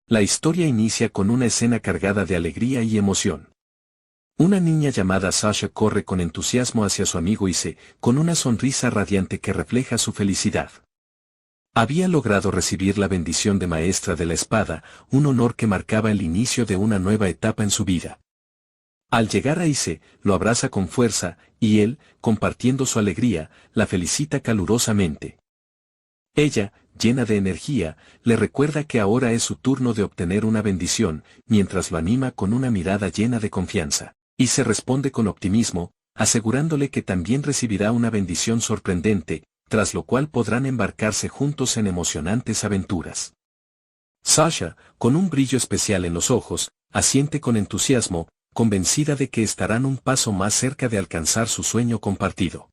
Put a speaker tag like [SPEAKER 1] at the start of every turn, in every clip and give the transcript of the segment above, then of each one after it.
[SPEAKER 1] La historia inicia con una escena cargada de alegría y emoción. Una niña llamada Sasha corre con entusiasmo hacia su amigo Ise, con una sonrisa radiante que refleja su felicidad. Había logrado recibir la bendición de maestra de la espada, un honor que marcaba el inicio de una nueva etapa en su vida. Al llegar a Ise, lo abraza con fuerza, y él, compartiendo su alegría, la felicita calurosamente. Ella, llena de energía, le recuerda que ahora es su turno de obtener una bendición, mientras lo anima con una mirada llena de confianza. Ise responde con optimismo, asegurándole que también recibirá una bendición sorprendente, tras lo cual podrán embarcarse juntos en emocionantes aventuras. Sasha, con un brillo especial en los ojos, asiente con entusiasmo, convencida de que estarán un paso más cerca de alcanzar su sueño compartido.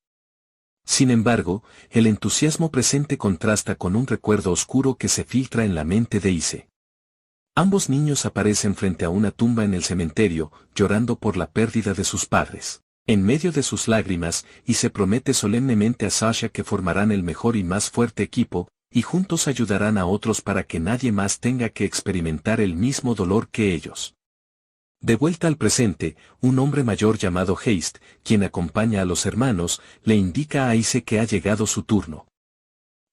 [SPEAKER 1] Sin embargo, el entusiasmo presente contrasta con un recuerdo oscuro que se filtra en la mente de Ise. Ambos niños aparecen frente a una tumba en el cementerio, llorando por la pérdida de sus padres. En medio de sus lágrimas, Ise promete solemnemente a Sasha que formarán el mejor y más fuerte equipo, y juntos ayudarán a otros para que nadie más tenga que experimentar el mismo dolor que ellos. De vuelta al presente, un hombre mayor llamado Haste, quien acompaña a los hermanos, le indica a Ise que ha llegado su turno.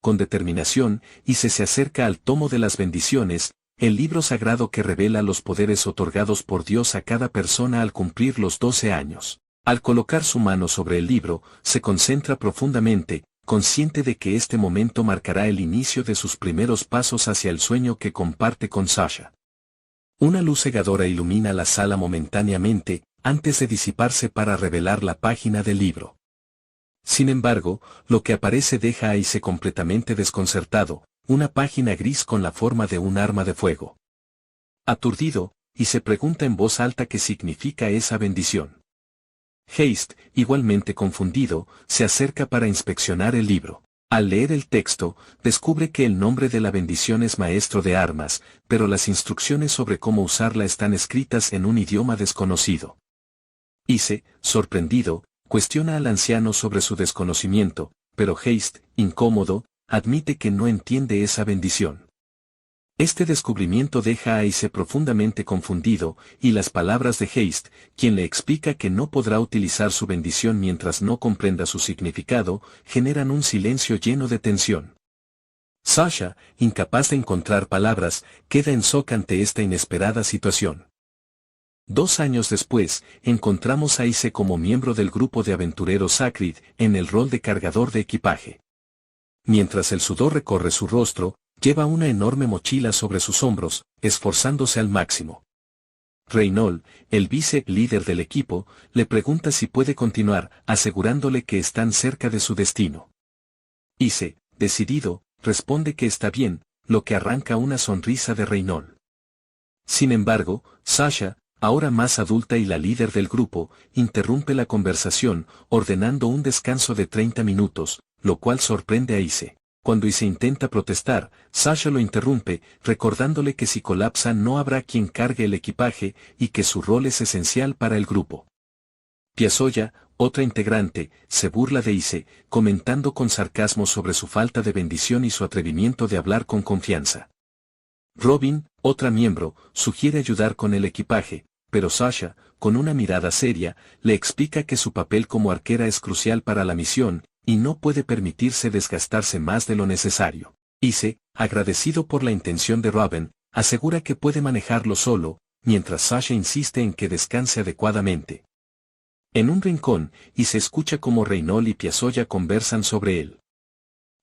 [SPEAKER 1] Con determinación, Ise se acerca al tomo de las bendiciones, el libro sagrado que revela los poderes otorgados por Dios a cada persona al cumplir los 12 años. Al colocar su mano sobre el libro, se concentra profundamente, consciente de que este momento marcará el inicio de sus primeros pasos hacia el sueño que comparte con Sasha. Una luz cegadora ilumina la sala momentáneamente, antes de disiparse para revelar la página del libro. Sin embargo, lo que aparece deja a Ise completamente desconcertado, una página gris con la forma de un arma de fuego. Aturdido, Ise pregunta en voz alta qué significa esa bendición. Haste, igualmente confundido, se acerca para inspeccionar el libro. Al leer el texto, descubre que el nombre de la bendición es maestro de armas, pero las instrucciones sobre cómo usarla están escritas en un idioma desconocido. Ise, sorprendido, cuestiona al anciano sobre su desconocimiento, pero Haste, incómodo, admite que no entiende esa bendición. Este descubrimiento deja a Ise profundamente confundido, y las palabras de Haste, quien le explica que no podrá utilizar su bendición mientras no comprenda su significado, generan un silencio lleno de tensión. Sasha, incapaz de encontrar palabras, queda en shock ante esta inesperada situación. 2 años después, encontramos a Ise como miembro del grupo de aventureros Sacred, en el rol de cargador de equipaje. Mientras el sudor recorre su rostro, lleva una enorme mochila sobre sus hombros, esforzándose al máximo. Reynold, el vice-líder del equipo, le pregunta si puede continuar, asegurándole que están cerca de su destino. Ise, decidido, responde que está bien, lo que arranca una sonrisa de Reynold. Sin embargo, Sasha, ahora más adulta y la líder del grupo, interrumpe la conversación, ordenando un descanso de 30 minutos, lo cual sorprende a Ise. Cuando Ise intenta protestar, Sasha lo interrumpe, recordándole que si colapsa no habrá quien cargue el equipaje y que su rol es esencial para el grupo. Piazoya, otra integrante, se burla de Ise, comentando con sarcasmo sobre su falta de bendición y su atrevimiento de hablar con confianza. Robin, otra miembro, sugiere ayudar con el equipaje, pero Sasha, con una mirada seria, le explica que su papel como arquera es crucial para la misión, y no puede permitirse desgastarse más de lo necesario. Ise, agradecido por la intención de Robin, asegura que puede manejarlo solo, mientras Sasha insiste en que descanse adecuadamente. En un rincón, Ise escucha cómo Reynold y Piazoya conversan sobre él.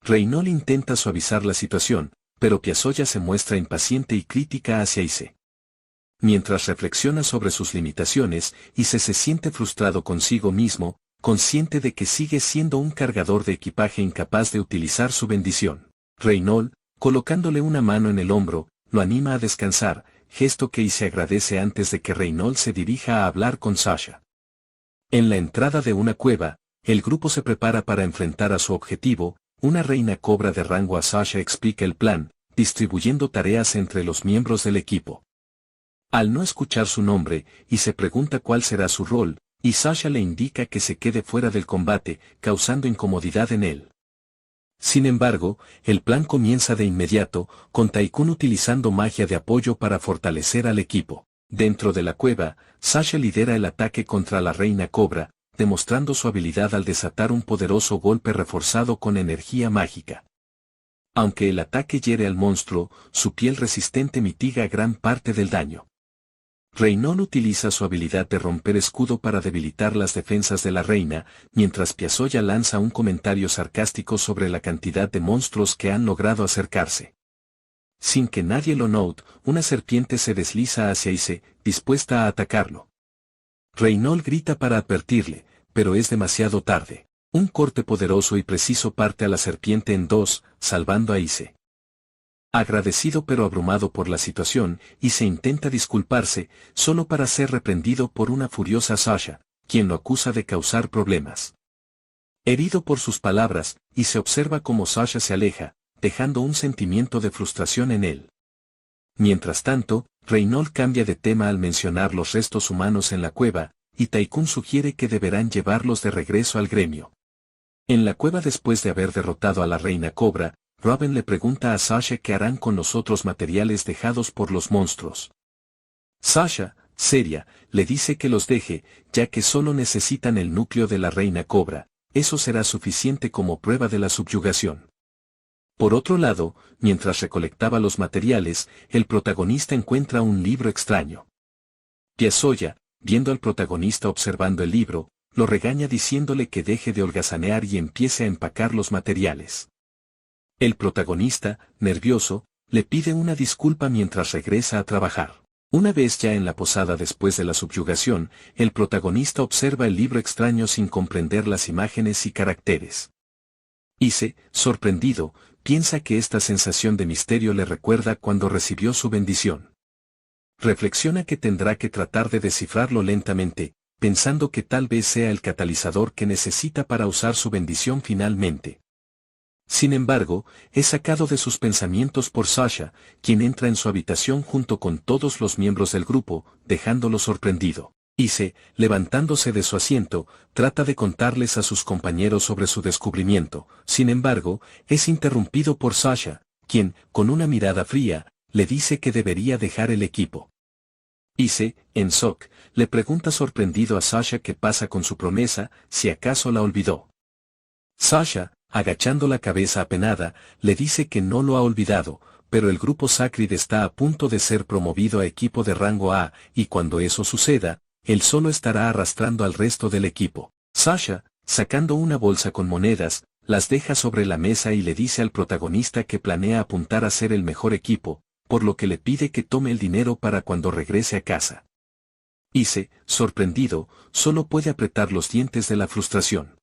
[SPEAKER 1] Reynold intenta suavizar la situación, pero Piazoya se muestra impaciente y crítica hacia Ise. Mientras reflexiona sobre sus limitaciones, Ise se siente frustrado consigo mismo, consciente de que sigue siendo un cargador de equipaje incapaz de utilizar su bendición. Reynold, colocándole una mano en el hombro, lo anima a descansar, gesto que Ise agradece antes de que Reynold se dirija a hablar con Sasha. En la entrada de una cueva, el grupo se prepara para enfrentar a su objetivo. Una reina cobra de rango a Sasha explica el plan, distribuyendo tareas entre los miembros del equipo. Al no escuchar su nombre, Ise pregunta cuál será su rol, y Sasha le indica que se quede fuera del combate, causando incomodidad en él. Sin embargo, el plan comienza de inmediato, con Tycoon utilizando magia de apoyo para fortalecer al equipo. Dentro de la cueva, Sasha lidera el ataque contra la Reina Cobra, demostrando su habilidad al desatar un poderoso golpe reforzado con energía mágica. Aunque el ataque hiere al monstruo, su piel resistente mitiga gran parte del daño. Reynold utiliza su habilidad de romper escudo para debilitar las defensas de la reina, mientras Piazoya lanza un comentario sarcástico sobre la cantidad de monstruos que han logrado acercarse. Sin que nadie lo note, una serpiente se desliza hacia Ice, dispuesta a atacarlo. Reynold grita para advertirle, pero es demasiado tarde. Un corte poderoso y preciso parte a la serpiente en dos, salvando a Ice. Agradecido pero abrumado por la situación, Ice intenta disculparse, solo para ser reprendido por una furiosa Sasha, quien lo acusa de causar problemas. Herido por sus palabras, Ice observa cómo Sasha se aleja, dejando un sentimiento de frustración en él. Mientras tanto, Reynold cambia de tema al mencionar los restos humanos en la cueva, y Tycoon sugiere que deberán llevarlos de regreso al gremio. En la cueva después de haber derrotado a la Reina Cobra, Raven le pregunta a Sasha qué harán con los otros materiales dejados por los monstruos. Sasha, seria, le dice que los deje, ya que solo necesitan el núcleo de la Reina Cobra, eso será suficiente como prueba de la subyugación. Por otro lado, mientras recolectaba los materiales, el protagonista encuentra un libro extraño. Piazoya, viendo al protagonista observando el libro, lo regaña diciéndole que deje de holgazanear y empiece a empacar los materiales. El protagonista, nervioso, le pide una disculpa mientras regresa a trabajar. Una vez ya en la posada después de la subyugación, el protagonista observa el libro extraño sin comprender las imágenes y caracteres. Ice, sorprendido, piensa que esta sensación de misterio le recuerda cuando recibió su bendición. Reflexiona que tendrá que tratar de descifrarlo lentamente, pensando que tal vez sea el catalizador que necesita para usar su bendición finalmente. Sin embargo, es sacado de sus pensamientos por Sasha, quien entra en su habitación junto con todos los miembros del grupo, dejándolo sorprendido. Ice, levantándose de su asiento, trata de contarles a sus compañeros sobre su descubrimiento, sin embargo, es interrumpido por Sasha, quien, con una mirada fría, le dice que debería dejar el equipo. Ice, en shock, le pregunta sorprendido a Sasha qué pasa con su promesa, si acaso la olvidó. Sasha, agachando la cabeza apenada, le dice que no lo ha olvidado, pero el grupo Sacred está a punto de ser promovido a equipo de rango A, y cuando eso suceda, él solo estará arrastrando al resto del equipo. Sasha, sacando una bolsa con monedas, las deja sobre la mesa y le dice al protagonista que planea apuntar a ser el mejor equipo, por lo que le pide que tome el dinero para cuando regrese a casa. Ice, sorprendido, solo puede apretar los dientes de la frustración.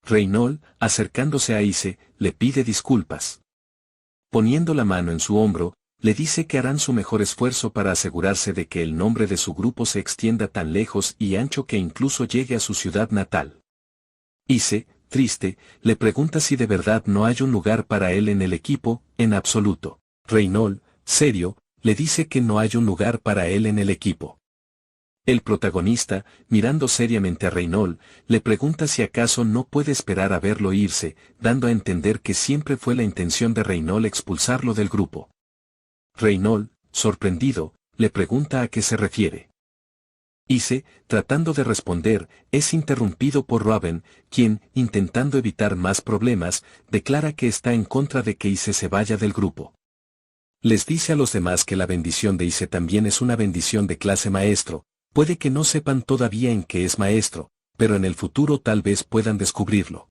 [SPEAKER 1] Reynold, acercándose a Ice, le pide disculpas. Poniendo la mano en su hombro, le dice que harán su mejor esfuerzo para asegurarse de que el nombre de su grupo se extienda tan lejos y ancho que incluso llegue a su ciudad natal. Ice, triste, le pregunta si de verdad no hay un lugar para él en el equipo, en absoluto. Reynold, serio, le dice que no hay un lugar para él en el equipo. El protagonista, mirando seriamente a Reynold, le pregunta si acaso no puede esperar a verlo irse, dando a entender que siempre fue la intención de Reynold expulsarlo del grupo. Reynold, sorprendido, le pregunta a qué se refiere. Ice, tratando de responder, es interrumpido por Raven, quien, intentando evitar más problemas, declara que está en contra de que Ice se vaya del grupo. Les dice a los demás que la bendición de Ice también es una bendición de clase maestro. Puede que no sepan todavía en qué es maestro, pero en el futuro tal vez puedan descubrirlo.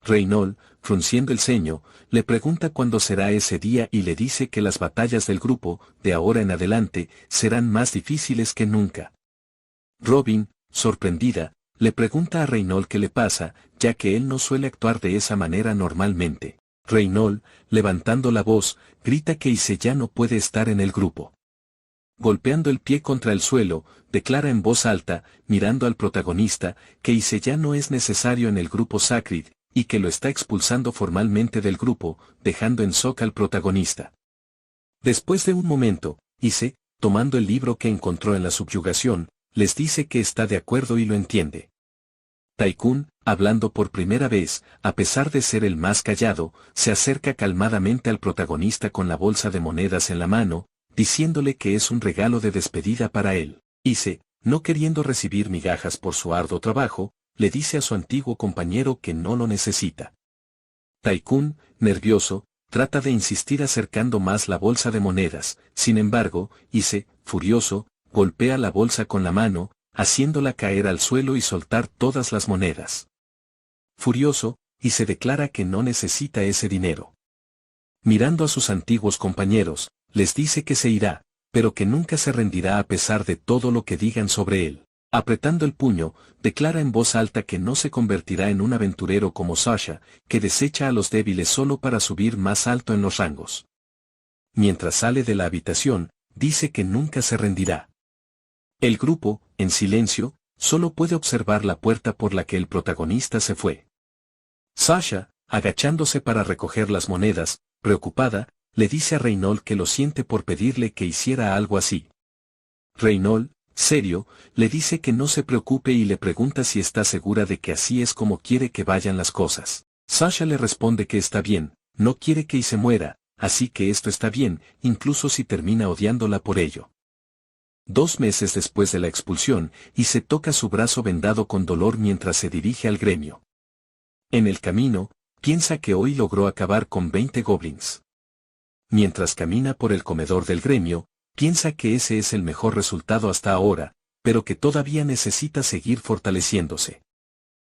[SPEAKER 1] Reynold, frunciendo el ceño, le pregunta cuándo será ese día y le dice que las batallas del grupo, de ahora en adelante, serán más difíciles que nunca. Robin, sorprendida, le pregunta a Reynold qué le pasa, ya que él no suele actuar de esa manera normalmente. Reynold, levantando la voz, grita que Ice ya no puede estar en el grupo. Golpeando el pie contra el suelo, declara en voz alta, mirando al protagonista, que Ice ya no es necesario en el grupo Sacred, y que lo está expulsando formalmente del grupo, dejando en shock al protagonista. Después de un momento, Ice, tomando el libro que encontró en la subyugación, les dice que está de acuerdo y lo entiende. Tycoon, hablando por primera vez, a pesar de ser el más callado, se acerca calmadamente al protagonista con la bolsa de monedas en la mano, diciéndole que es un regalo de despedida para él. Ise, no queriendo recibir migajas por su arduo trabajo, le dice a su antiguo compañero que no lo necesita. Tycoon, nervioso, trata de insistir acercando más la bolsa de monedas, sin embargo, Ise, furioso, golpea la bolsa con la mano, haciéndola caer al suelo y soltar todas las monedas. Furioso, Ise declara que no necesita ese dinero. Mirando a sus antiguos compañeros, les dice que se irá, pero que nunca se rendirá a pesar de todo lo que digan sobre él. Apretando el puño, declara en voz alta que no se convertirá en un aventurero como Sasha, que desecha a los débiles solo para subir más alto en los rangos. Mientras sale de la habitación, dice que nunca se rendirá. El grupo, en silencio, solo puede observar la puerta por la que el protagonista se fue. Sasha, agachándose para recoger las monedas, preocupada, le dice a Reynold que lo siente por pedirle que hiciera algo así. Reynold, serio, le dice que no se preocupe y le pregunta si está segura de que así es como quiere que vayan las cosas. Sasha le responde que está bien, no quiere que se muera, así que esto está bien, incluso si termina odiándola por ello. 2 meses después de la expulsión, Ise toca su brazo vendado con dolor mientras se dirige al gremio. En el camino, piensa que hoy logró acabar con 20 goblins. Mientras camina por el comedor del gremio, piensa que ese es el mejor resultado hasta ahora, pero que todavía necesita seguir fortaleciéndose.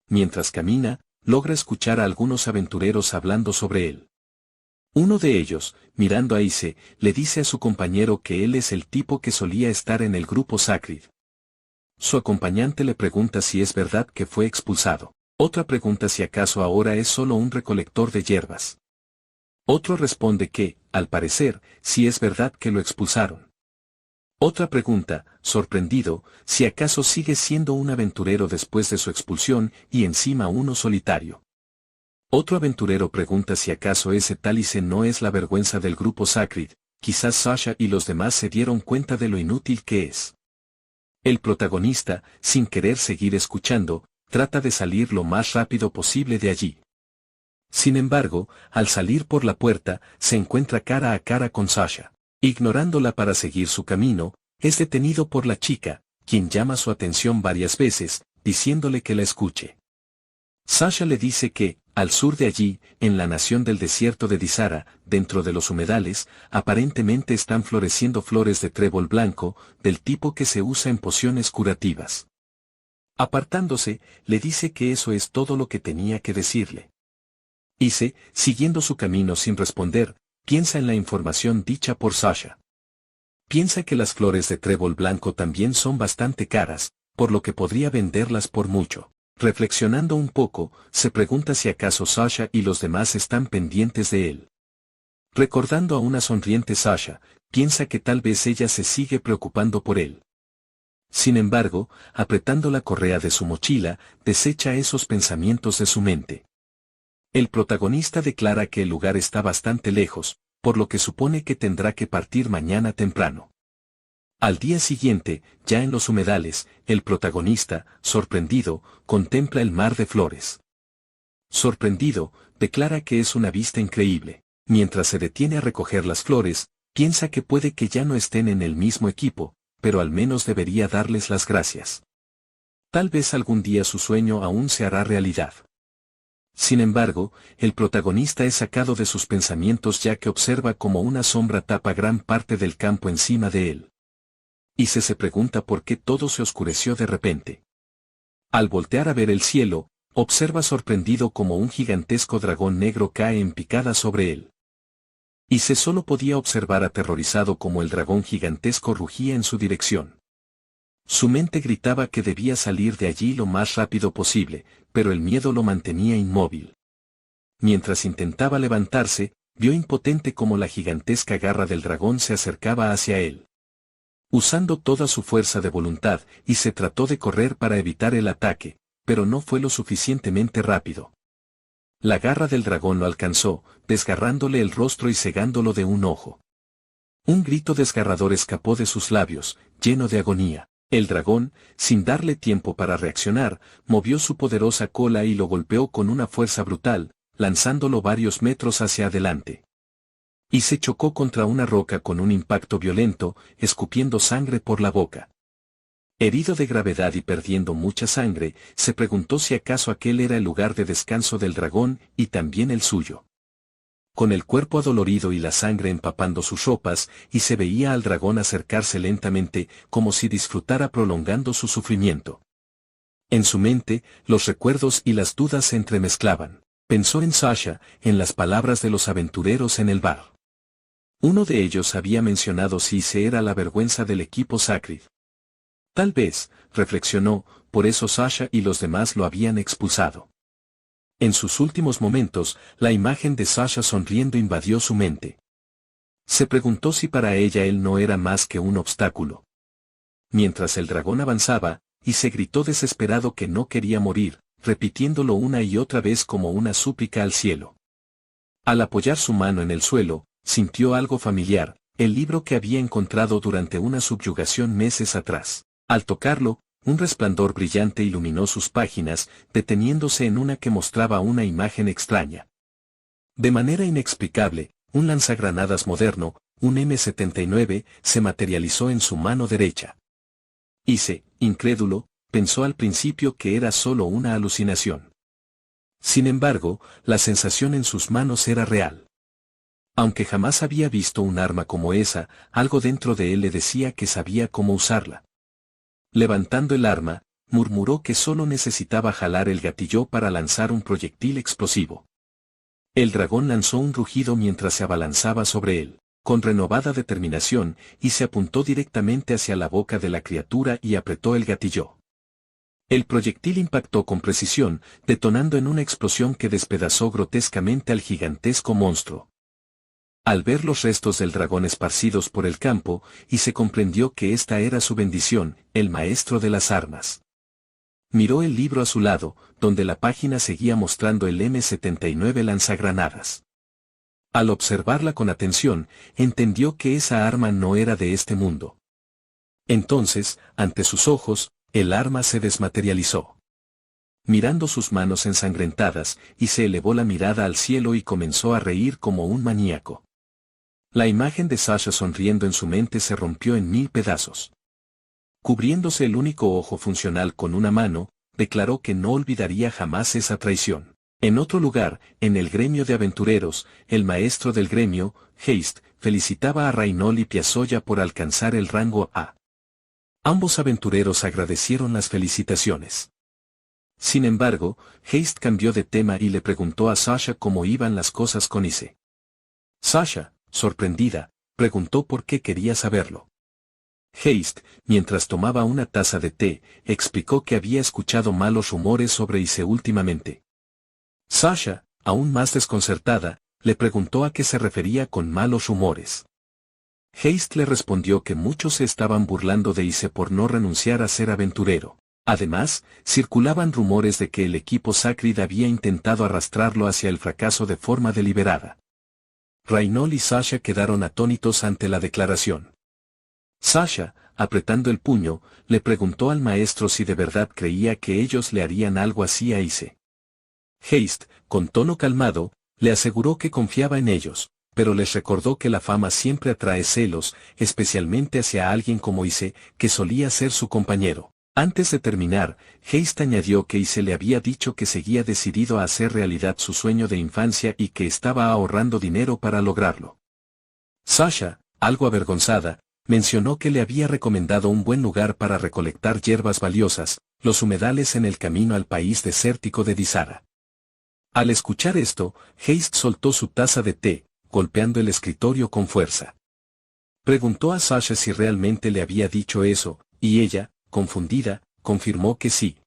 [SPEAKER 1] Mientras camina, logra escuchar a algunos aventureros hablando sobre él. Uno de ellos, mirando a Ise, le dice a su compañero que él es el tipo que solía estar en el grupo Sacred. Su acompañante le pregunta si es verdad que fue expulsado. Otra pregunta si acaso ahora es solo un recolector de hierbas. Otro responde que, al parecer, sí es verdad que lo expulsaron. Otra pregunta, sorprendido, si acaso sigue siendo un aventurero después de su expulsión y encima uno solitario. Otro aventurero pregunta si acaso ese tal Ise no es la vergüenza del grupo Sacred, quizás Sasha y los demás se dieron cuenta de lo inútil que es. El protagonista, sin querer seguir escuchando, trata de salir lo más rápido posible de allí. Sin embargo, al salir por la puerta, se encuentra cara a cara con Sasha. Ignorándola para seguir su camino, es detenido por la chica, quien llama su atención varias veces, diciéndole que la escuche. Sasha le dice que, al sur de allí, en la nación del desierto de Disara, dentro de los humedales, aparentemente están floreciendo flores de trébol blanco, del tipo que se usa en pociones curativas. Apartándose, le dice que eso es todo lo que tenía que decirle. Ise, siguiendo su camino sin responder, piensa en la información dicha por Sasha. Piensa que las flores de trébol blanco también son bastante caras, por lo que podría venderlas por mucho. Reflexionando un poco, se pregunta si acaso Sasha y los demás están pendientes de él. Recordando a una sonriente Sasha, piensa que tal vez ella se sigue preocupando por él. Sin embargo, apretando la correa de su mochila, desecha esos pensamientos de su mente. El protagonista declara que el lugar está bastante lejos, por lo que supone que tendrá que partir mañana temprano. Al día siguiente, ya en los humedales, el protagonista, sorprendido, contempla el mar de flores. Sorprendido, declara que es una vista increíble. Mientras se detiene a recoger las flores, piensa que puede que ya no estén en el mismo equipo, pero al menos debería darles las gracias. Tal vez algún día su sueño aún se hará realidad. Sin embargo, el protagonista es sacado de sus pensamientos ya que observa como una sombra tapa gran parte del campo encima de él. Ise se pregunta por qué todo se oscureció de repente. Al voltear a ver el cielo, observa sorprendido como un gigantesco dragón negro cae en picada sobre él. Ise solo podía observar aterrorizado como el dragón gigantesco rugía en su dirección. Su mente gritaba que debía salir de allí lo más rápido posible, pero el miedo lo mantenía inmóvil. Mientras intentaba levantarse, vio impotente como la gigantesca garra del dragón se acercaba hacia él. Usando toda su fuerza de voluntad, Ise trató de correr para evitar el ataque, pero no fue lo suficientemente rápido. La garra del dragón lo alcanzó, desgarrándole el rostro y cegándolo de un ojo. Un grito desgarrador escapó de sus labios, lleno de agonía. El dragón, sin darle tiempo para reaccionar, movió su poderosa cola y lo golpeó con una fuerza brutal, lanzándolo varios metros hacia adelante. Y se chocó contra una roca con un impacto violento, escupiendo sangre por la boca. Herido de gravedad y perdiendo mucha sangre, se preguntó si acaso aquel era el lugar de descanso del dragón y también el suyo. Con el cuerpo adolorido y la sangre empapando sus ropas, y se veía al dragón acercarse lentamente, como si disfrutara prolongando su sufrimiento. En su mente, los recuerdos y las dudas se entremezclaban. Pensó en Sasha, en las palabras de los aventureros en el bar. Uno de ellos había mencionado si se era la vergüenza del equipo Sacred. Tal vez, reflexionó, por eso Sasha y los demás lo habían expulsado. En sus últimos momentos, la imagen de Sasha sonriendo invadió su mente. Se preguntó si para ella él no era más que un obstáculo. Mientras el dragón avanzaba, y se gritó desesperado que no quería morir, repitiéndolo una y otra vez como una súplica al cielo. Al apoyar su mano en el suelo, sintió algo familiar, el libro que había encontrado durante una subyugación meses atrás. Al tocarlo, un resplandor brillante iluminó sus páginas, deteniéndose en una que mostraba una imagen extraña. De manera inexplicable, un lanzagranadas moderno, un M79, se materializó en su mano derecha. Ise, incrédulo, pensó al principio que era solo una alucinación. Sin embargo, la sensación en sus manos era real. Aunque jamás había visto un arma como esa, algo dentro de él le decía que sabía cómo usarla. Levantando el arma, murmuró que solo necesitaba jalar el gatillo para lanzar un proyectil explosivo. El dragón lanzó un rugido mientras se abalanzaba sobre él, con renovada determinación, y se apuntó directamente hacia la boca de la criatura y apretó el gatillo. El proyectil impactó con precisión, detonando en una explosión que despedazó grotescamente al gigantesco monstruo. Al ver los restos del dragón esparcidos por el campo, y se comprendió que esta era su bendición, el maestro de las armas. Miró el libro a su lado, donde la página seguía mostrando el M79 lanzagranadas. Al observarla con atención, entendió que esa arma no era de este mundo. Entonces, ante sus ojos, el arma se desmaterializó. Mirando sus manos ensangrentadas, y se elevó la mirada al cielo y comenzó a reír como un maníaco. La imagen de Sasha sonriendo en su mente se rompió en 1000 pedazos. Cubriéndose el único ojo funcional con una mano, declaró que no olvidaría jamás esa traición. En otro lugar, en el gremio de aventureros, el maestro del gremio, Heist, felicitaba a Rainol y Piazzolla por alcanzar el rango A. Ambos aventureros agradecieron las felicitaciones. Sin embargo, Heist cambió de tema y le preguntó a Sasha cómo iban las cosas con Ise. Sasha, sorprendida, preguntó por qué quería saberlo. Heist, mientras tomaba una taza de té, explicó que había escuchado malos rumores sobre Ise últimamente. Sasha, aún más desconcertada, le preguntó a qué se refería con malos rumores. Heist le respondió que muchos se estaban burlando de Ise por no renunciar a ser aventurero. Además, circulaban rumores de que el equipo Sacred había intentado arrastrarlo hacia el fracaso de forma deliberada. Rainol y Sasha quedaron atónitos ante la declaración. Sasha, apretando el puño, le preguntó al maestro si de verdad creía que ellos le harían algo así a Ise. Heist, con tono calmado, le aseguró que confiaba en ellos, pero les recordó que la fama siempre atrae celos, especialmente hacia alguien como Ise, que solía ser su compañero. Antes de terminar, Heist añadió que Ise le había dicho que seguía decidido a hacer realidad su sueño de infancia y que estaba ahorrando dinero para lograrlo. Sasha, algo avergonzada, mencionó que le había recomendado un buen lugar para recolectar hierbas valiosas, los humedales en el camino al país desértico de Dizara. Al escuchar esto, Heist soltó su taza de té, golpeando el escritorio con fuerza. Preguntó a Sasha si realmente le había dicho eso, y ella, confundida, confirmó que sí.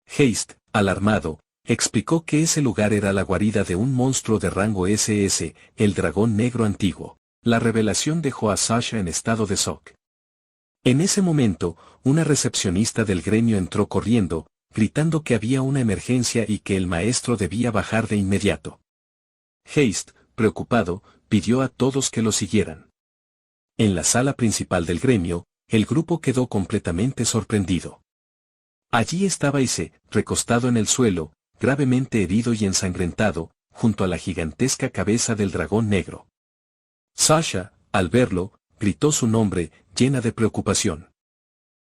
[SPEAKER 1] Heist, alarmado, explicó que ese lugar era la guarida de un monstruo de rango SS, el dragón negro antiguo. La revelación dejó a Sasha en estado de shock. En ese momento, una recepcionista del gremio entró corriendo, gritando que había una emergencia y que el maestro debía bajar de inmediato. Heist, preocupado, pidió a todos que lo siguieran. En la sala principal del gremio, el grupo quedó completamente sorprendido. Allí estaba Ise, recostado en el suelo, gravemente herido y ensangrentado, junto a la gigantesca cabeza del dragón negro. Sasha, al verlo, gritó su nombre, llena de preocupación.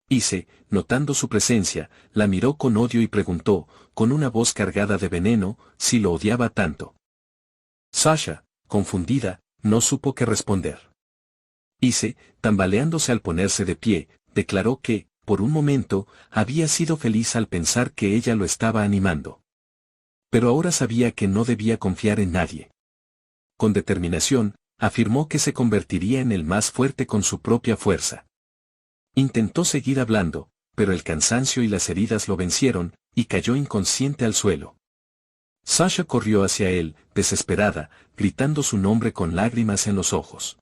[SPEAKER 1] Ise, notando su presencia, la miró con odio y preguntó, con una voz cargada de veneno, si lo odiaba tanto. Sasha, confundida, no supo qué responder. Ise, tambaleándose al ponerse de pie, declaró que, por un momento, había sido feliz al pensar que ella lo estaba animando. Pero ahora sabía que no debía confiar en nadie. Con determinación, afirmó que se convertiría en el más fuerte con su propia fuerza. Intentó seguir hablando, pero el cansancio y las heridas lo vencieron, y cayó inconsciente al suelo. Sasha corrió hacia él, desesperada, gritando su nombre con lágrimas en los ojos.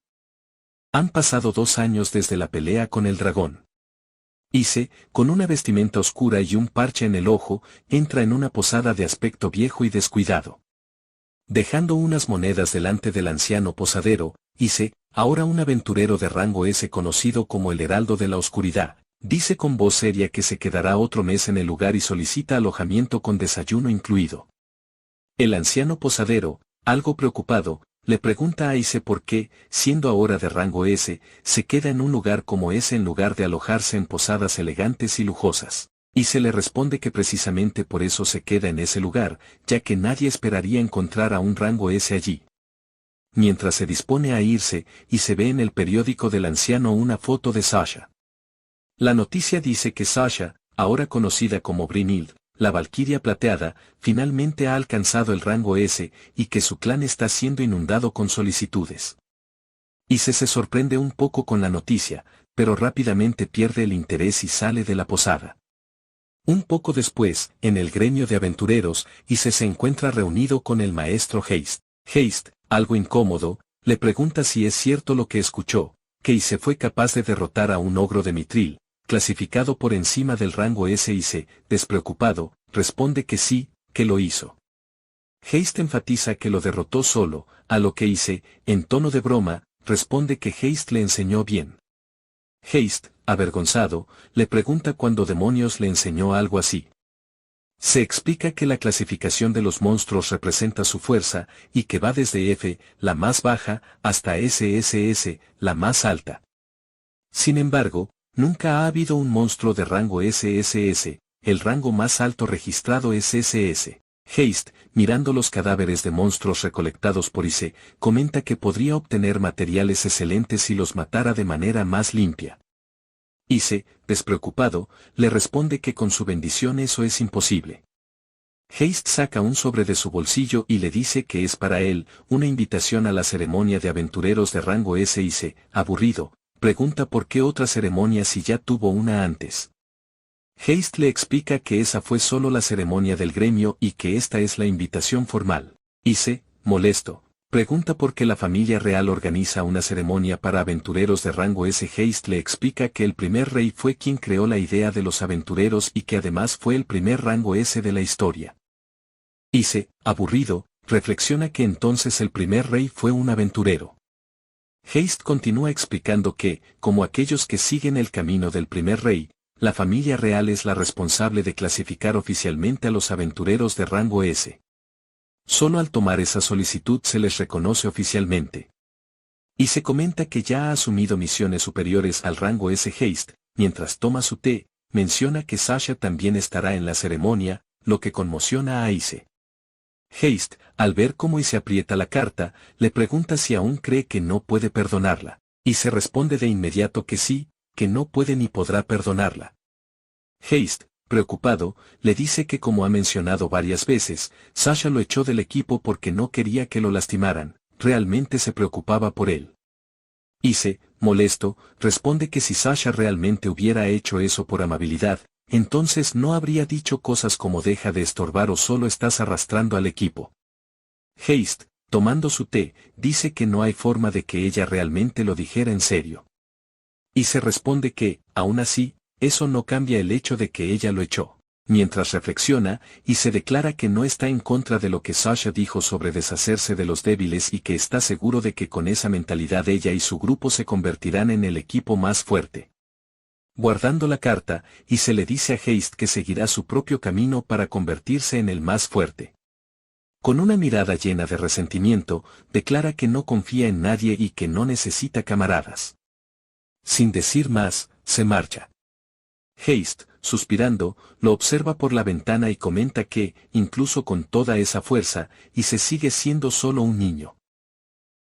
[SPEAKER 1] Han pasado 2 años desde la pelea con el dragón. Ise, con una vestimenta oscura y un parche en el ojo, entra en una posada de aspecto viejo y descuidado. Dejando unas monedas delante del anciano posadero, Ise, ahora un aventurero de rango S conocido como el Heraldo de la Oscuridad, dice con voz seria que se quedará otro mes en el lugar y solicita alojamiento con desayuno incluido. El anciano posadero, algo preocupado, le pregunta a Ise por qué, siendo ahora de rango S, se queda en un lugar como ese en lugar de alojarse en posadas elegantes y lujosas. Ise le responde que precisamente por eso se queda en ese lugar, ya que nadie esperaría encontrar a un rango S allí. Mientras se dispone a irse, y se ve en el periódico del anciano una foto de Sasha. La noticia dice que Sasha, ahora conocida como Brynhild, la Valquiria Plateada, finalmente ha alcanzado el rango S, y que su clan está siendo inundado con solicitudes. Ise se sorprende un poco con la noticia, pero rápidamente pierde el interés y sale de la posada. Un poco después, en el gremio de aventureros, Ise se encuentra reunido con el maestro Haste. Haste, algo incómodo, le pregunta si es cierto lo que escuchó, que Ise fue capaz de derrotar a un ogro de Mithril, clasificado por encima del rango S. Ise, despreocupado, responde que sí, que lo hizo. Haste enfatiza que lo derrotó solo, a lo que Ise, en tono de broma, responde que Haste le enseñó bien. Haste, avergonzado, le pregunta cuándo demonios le enseñó algo así. Se explica que la clasificación de los monstruos representa su fuerza, y que va desde F, la más baja, hasta SSS, la más alta. Sin embargo, nunca ha habido un monstruo de rango SSS, el rango más alto registrado es SS. Haste, mirando los cadáveres de monstruos recolectados por Ise, comenta que podría obtener materiales excelentes si los matara de manera más limpia. Ise, despreocupado, le responde que con su bendición eso es imposible. Haste saca un sobre de su bolsillo y le dice que es para él, una invitación a la ceremonia de aventureros de rango S. Ise, aburrido, pregunta por qué otra ceremonia si ya tuvo una antes. Haste le explica que esa fue solo la ceremonia del gremio y que esta es la invitación formal. Ise, molesto, pregunta por qué la familia real organiza una ceremonia para aventureros de rango S. Haste le explica que el primer rey fue quien creó la idea de los aventureros y que además fue el primer rango S de la historia. Ise, aburrido, reflexiona que entonces el primer rey fue un aventurero. Haste continúa explicando que, como aquellos que siguen el camino del primer rey, la familia real es la responsable de clasificar oficialmente a los aventureros de rango S. Solo al tomar esa solicitud se les reconoce oficialmente. Y se comenta que ya ha asumido misiones superiores al rango S. Haste, mientras toma su té, menciona que Sasha también estará en la ceremonia, lo que conmociona a Ise. Haste, al ver cómo Ise aprieta la carta, le pregunta si aún cree que no puede perdonarla, y se responde de inmediato que sí, que no puede ni podrá perdonarla. Haste, preocupado, le dice que como ha mencionado varias veces, Sasha lo echó del equipo porque no quería que lo lastimaran, realmente se preocupaba por él. Ise, molesto, responde que si Sasha realmente hubiera hecho eso por amabilidad, entonces no habría dicho cosas como deja de estorbar o solo estás arrastrando al equipo. Haste, tomando su té, dice que no hay forma de que ella realmente lo dijera en serio. Y se responde que, aún así, eso no cambia el hecho de que ella lo echó. Mientras reflexiona, y se declara que no está en contra de lo que Sasha dijo sobre deshacerse de los débiles y que está seguro de que con esa mentalidad ella y su grupo se convertirán en el equipo más fuerte. Guardando la carta, y se le dice a Heist que seguirá su propio camino para convertirse en el más fuerte. Con una mirada llena de resentimiento, declara que no confía en nadie y que no necesita camaradas. Sin decir más, se marcha. Heist, suspirando, lo observa por la ventana y comenta que, incluso con toda esa fuerza, y se sigue siendo solo un niño.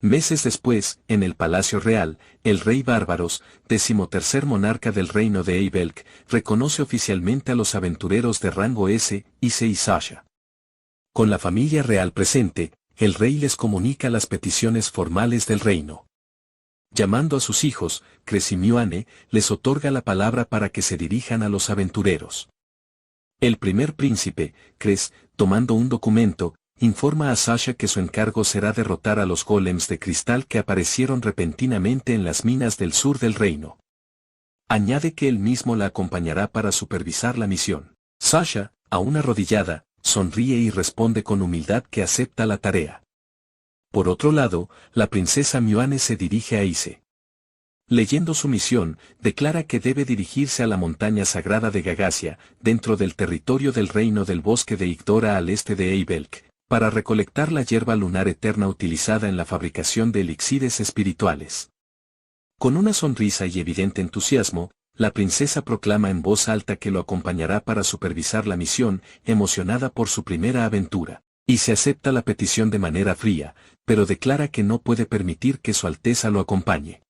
[SPEAKER 1] Meses después, en el Palacio Real, el rey Bárbaros, 13º monarca del reino de Eibelk, reconoce oficialmente a los aventureros de rango S, Ise y Sasha. Con la familia real presente, el rey les comunica las peticiones formales del reino. Llamando a sus hijos, Cres y Mioane, les otorga la palabra para que se dirijan a los aventureros. El primer príncipe, Cres, tomando un documento, informa a Sasha que su encargo será derrotar a los golems de cristal que aparecieron repentinamente en las minas del sur del reino. Añade que él mismo la acompañará para supervisar la misión. Sasha, aún arrodillada, sonríe y responde con humildad que acepta la tarea. Por otro lado, la princesa Mioane se dirige a Ise. Leyendo su misión, declara que debe dirigirse a la montaña sagrada de Gagasia, dentro del territorio del reino del bosque de Igdora al este de Eibelk, para recolectar la hierba lunar eterna utilizada en la fabricación de elixires espirituales. Con una sonrisa y evidente entusiasmo, la princesa proclama en voz alta que lo acompañará para supervisar la misión, emocionada por su primera aventura. Y se acepta la petición de manera fría, pero declara que no puede permitir que su Alteza lo acompañe.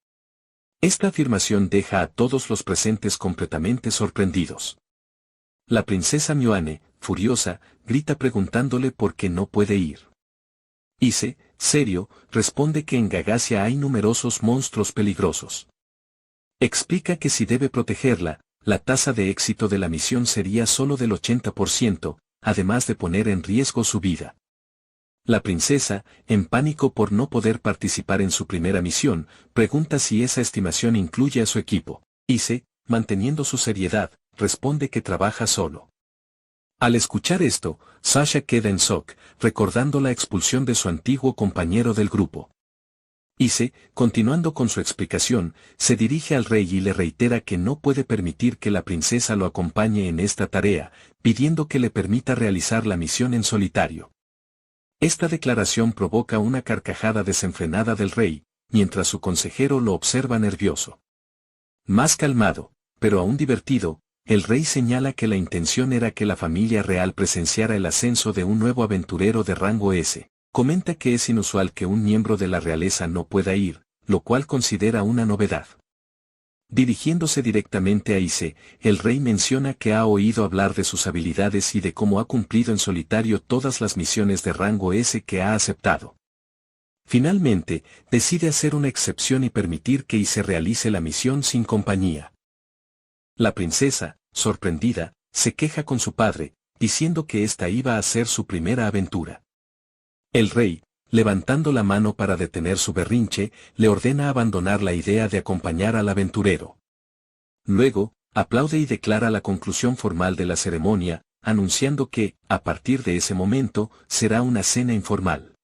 [SPEAKER 1] Esta afirmación deja a todos los presentes completamente sorprendidos. La princesa Mioane, furiosa, grita preguntándole por qué no puede ir. Ise, serio, responde que en Gagasia hay numerosos monstruos peligrosos. Explica que si debe protegerla, la tasa de éxito de la misión sería solo del 80%, además de poner en riesgo su vida. La princesa, en pánico por no poder participar en su primera misión, pregunta si esa estimación incluye a su equipo. Ise, manteniendo su seriedad, responde que trabaja solo. Al escuchar esto, Sasha queda en shock, recordando la expulsión de su antiguo compañero del grupo. Ise, continuando con su explicación, se dirige al rey y le reitera que no puede permitir que la princesa lo acompañe en esta tarea, pidiendo que le permita realizar la misión en solitario. Esta declaración provoca una carcajada desenfrenada del rey, mientras su consejero lo observa nervioso. Más calmado, pero aún divertido, el rey señala que la intención era que la familia real presenciara el ascenso de un nuevo aventurero de rango S. Comenta que es inusual que un miembro de la realeza no pueda ir, lo cual considera una novedad. Dirigiéndose directamente a Ise, el rey menciona que ha oído hablar de sus habilidades y de cómo ha cumplido en solitario todas las misiones de rango S que ha aceptado. Finalmente, decide hacer una excepción y permitir que Ise realice la misión sin compañía. La princesa, sorprendida, se queja con su padre, diciendo que esta iba a ser su primera aventura. El rey, levantando la mano para detener su berrinche, le ordena abandonar la idea de acompañar al aventurero. Luego, aplaude y declara la conclusión formal de la ceremonia, anunciando que, a partir de ese momento, será una cena informal.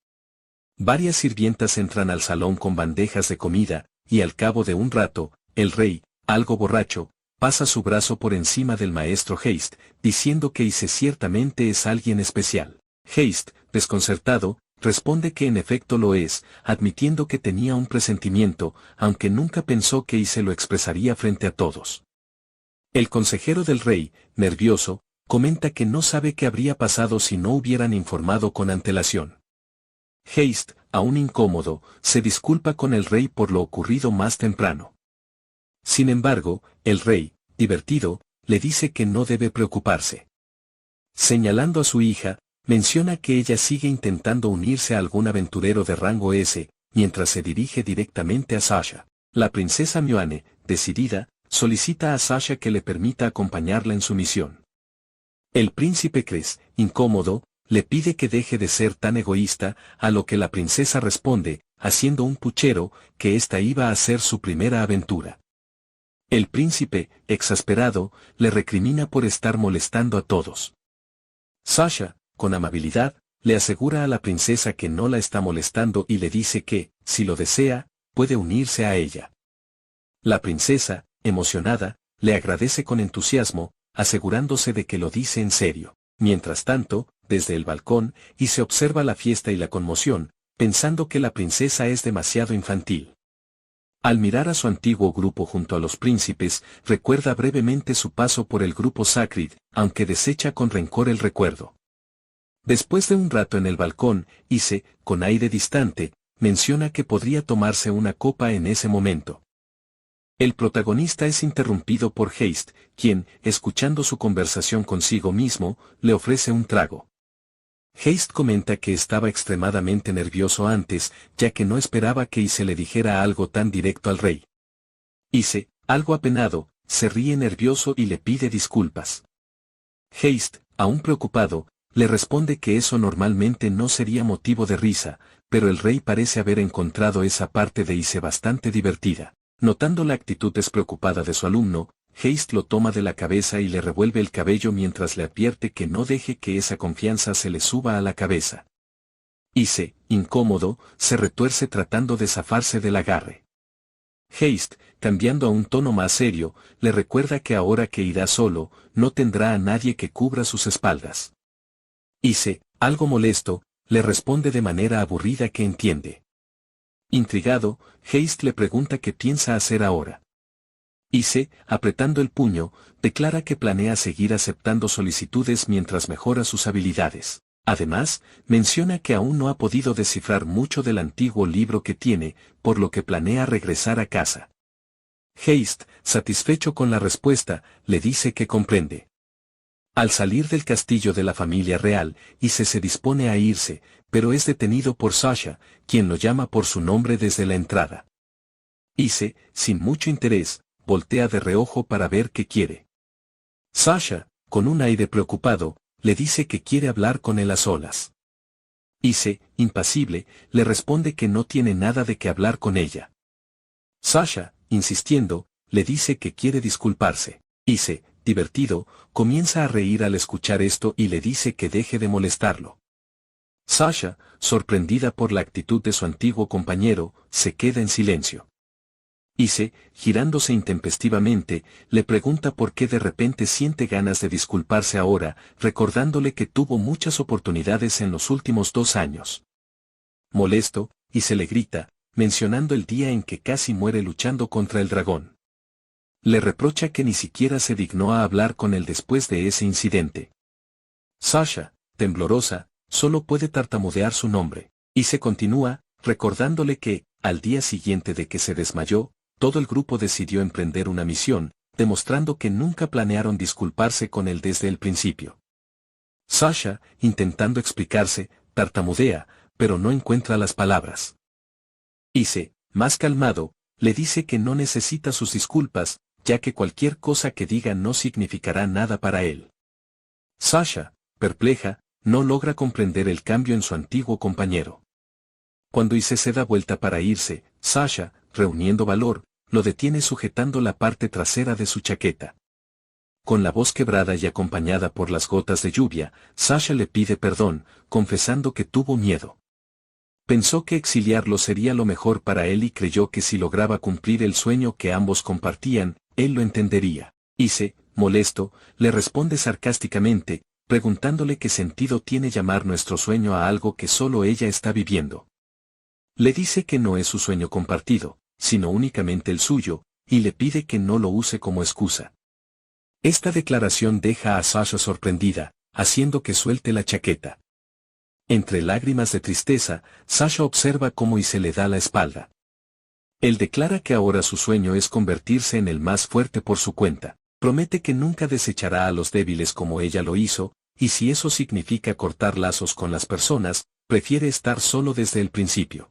[SPEAKER 1] Varias sirvientas entran al salón con bandejas de comida, y al cabo de un rato, el rey, algo borracho, pasa su brazo por encima del maestro Heist, diciendo que Ise ciertamente es alguien especial. Heist, desconcertado, responde que en efecto lo es, admitiendo que tenía un presentimiento, aunque nunca pensó que Ise lo expresaría frente a todos. El consejero del rey, nervioso, comenta que no sabe qué habría pasado si no hubieran informado con antelación. Heist, aún incómodo, se disculpa con el rey por lo ocurrido más temprano. Sin embargo, el rey, divertido, le dice que no debe preocuparse. Señalando a su hija, menciona que ella sigue intentando unirse a algún aventurero de rango S, mientras se dirige directamente a Sasha. La princesa Mioane, decidida, solicita a Sasha que le permita acompañarla en su misión. El príncipe Cres, incómodo, le pide que deje de ser tan egoísta, a lo que la princesa responde, haciendo un puchero, que esta iba a ser su primera aventura. El príncipe, exasperado, le recrimina por estar molestando a todos. Sasha, con amabilidad, le asegura a la princesa que no la está molestando y le dice que, si lo desea, puede unirse a ella. La princesa, emocionada, le agradece con entusiasmo, asegurándose de que lo dice en serio. Mientras tanto, desde el balcón, Ise observa la fiesta y la conmoción, pensando que la princesa es demasiado infantil. Al mirar a su antiguo grupo junto a los príncipes, recuerda brevemente su paso por el grupo Sacred, aunque desecha con rencor el recuerdo. Después de un rato en el balcón, Ise, con aire distante, menciona que podría tomarse una copa en ese momento. El protagonista es interrumpido por Heist, quien, escuchando su conversación consigo mismo, le ofrece un trago. Heist comenta que estaba extremadamente nervioso antes, ya que no esperaba que Ise le dijera algo tan directo al rey. Ise, algo apenado, se ríe nervioso y le pide disculpas. Heist, aún preocupado, le responde que eso normalmente no sería motivo de risa, pero el rey parece haber encontrado esa parte de Ise bastante divertida. Notando la actitud despreocupada de su alumno, Heist lo toma de la cabeza y le revuelve el cabello mientras le advierte que no deje que esa confianza se le suba a la cabeza. Ise, incómodo, se retuerce tratando de zafarse del agarre. Heist, cambiando a un tono más serio, le recuerda que ahora que irá solo, no tendrá a nadie que cubra sus espaldas. Ise, algo molesto, le responde de manera aburrida que entiende. Intrigado, Heist le pregunta qué piensa hacer ahora. Ise, apretando el puño, declara que planea seguir aceptando solicitudes mientras mejora sus habilidades. Además, menciona que aún no ha podido descifrar mucho del antiguo libro que tiene, por lo que planea regresar a casa. Heist, satisfecho con la respuesta, le dice que comprende. Al salir del castillo de la familia real, Ise se dispone a irse, pero es detenido por Sasha, quien lo llama por su nombre desde la entrada. Ise, sin mucho interés, voltea de reojo para ver qué quiere. Sasha, con un aire preocupado, le dice que quiere hablar con él a solas. Ise, impasible, le responde que no tiene nada de qué hablar con ella. Sasha, insistiendo, le dice que quiere disculparse. Ise, divertido, comienza a reír al escuchar esto y le dice que deje de molestarlo. Sasha, sorprendida por la actitud de su antiguo compañero, se queda en silencio. Ise, girándose intempestivamente, le pregunta por qué de repente siente ganas de disculparse ahora, recordándole que tuvo muchas oportunidades en los últimos 2 años. Molesto, Ise le grita, mencionando el día en que casi muere luchando contra el dragón. Le reprocha que ni siquiera se dignó a hablar con él después de ese incidente. Sasha, temblorosa, solo puede tartamudear su nombre. Ise continúa, recordándole que, al día siguiente de que se desmayó, todo el grupo decidió emprender una misión, demostrando que nunca planearon disculparse con él desde el principio. Sasha, intentando explicarse, tartamudea, pero no encuentra las palabras. Ise, más calmado, le dice que no necesita sus disculpas, ya que cualquier cosa que diga no significará nada para él. Sasha, perpleja, no logra comprender el cambio en su antiguo compañero. Cuando Ise se da vuelta para irse, Sasha, reuniendo valor, lo detiene sujetando la parte trasera de su chaqueta. Con la voz quebrada y acompañada por las gotas de lluvia, Sasha le pide perdón, confesando que tuvo miedo. Pensó que exiliarlo sería lo mejor para él y creyó que si lograba cumplir el sueño que ambos compartían, él lo entendería. Ise, molesto, le responde sarcásticamente, preguntándole qué sentido tiene llamar nuestro sueño a algo que solo ella está viviendo. Le dice que no es su sueño compartido, sino únicamente el suyo, y le pide que no lo use como excusa. Esta declaración deja a Sasha sorprendida, haciendo que suelte la chaqueta. Entre lágrimas de tristeza, Sasha observa cómo Ise le da la espalda. Él declara que ahora su sueño es convertirse en el más fuerte por su cuenta. Promete que nunca desechará a los débiles como ella lo hizo, y si eso significa cortar lazos con las personas, prefiere estar solo desde el principio.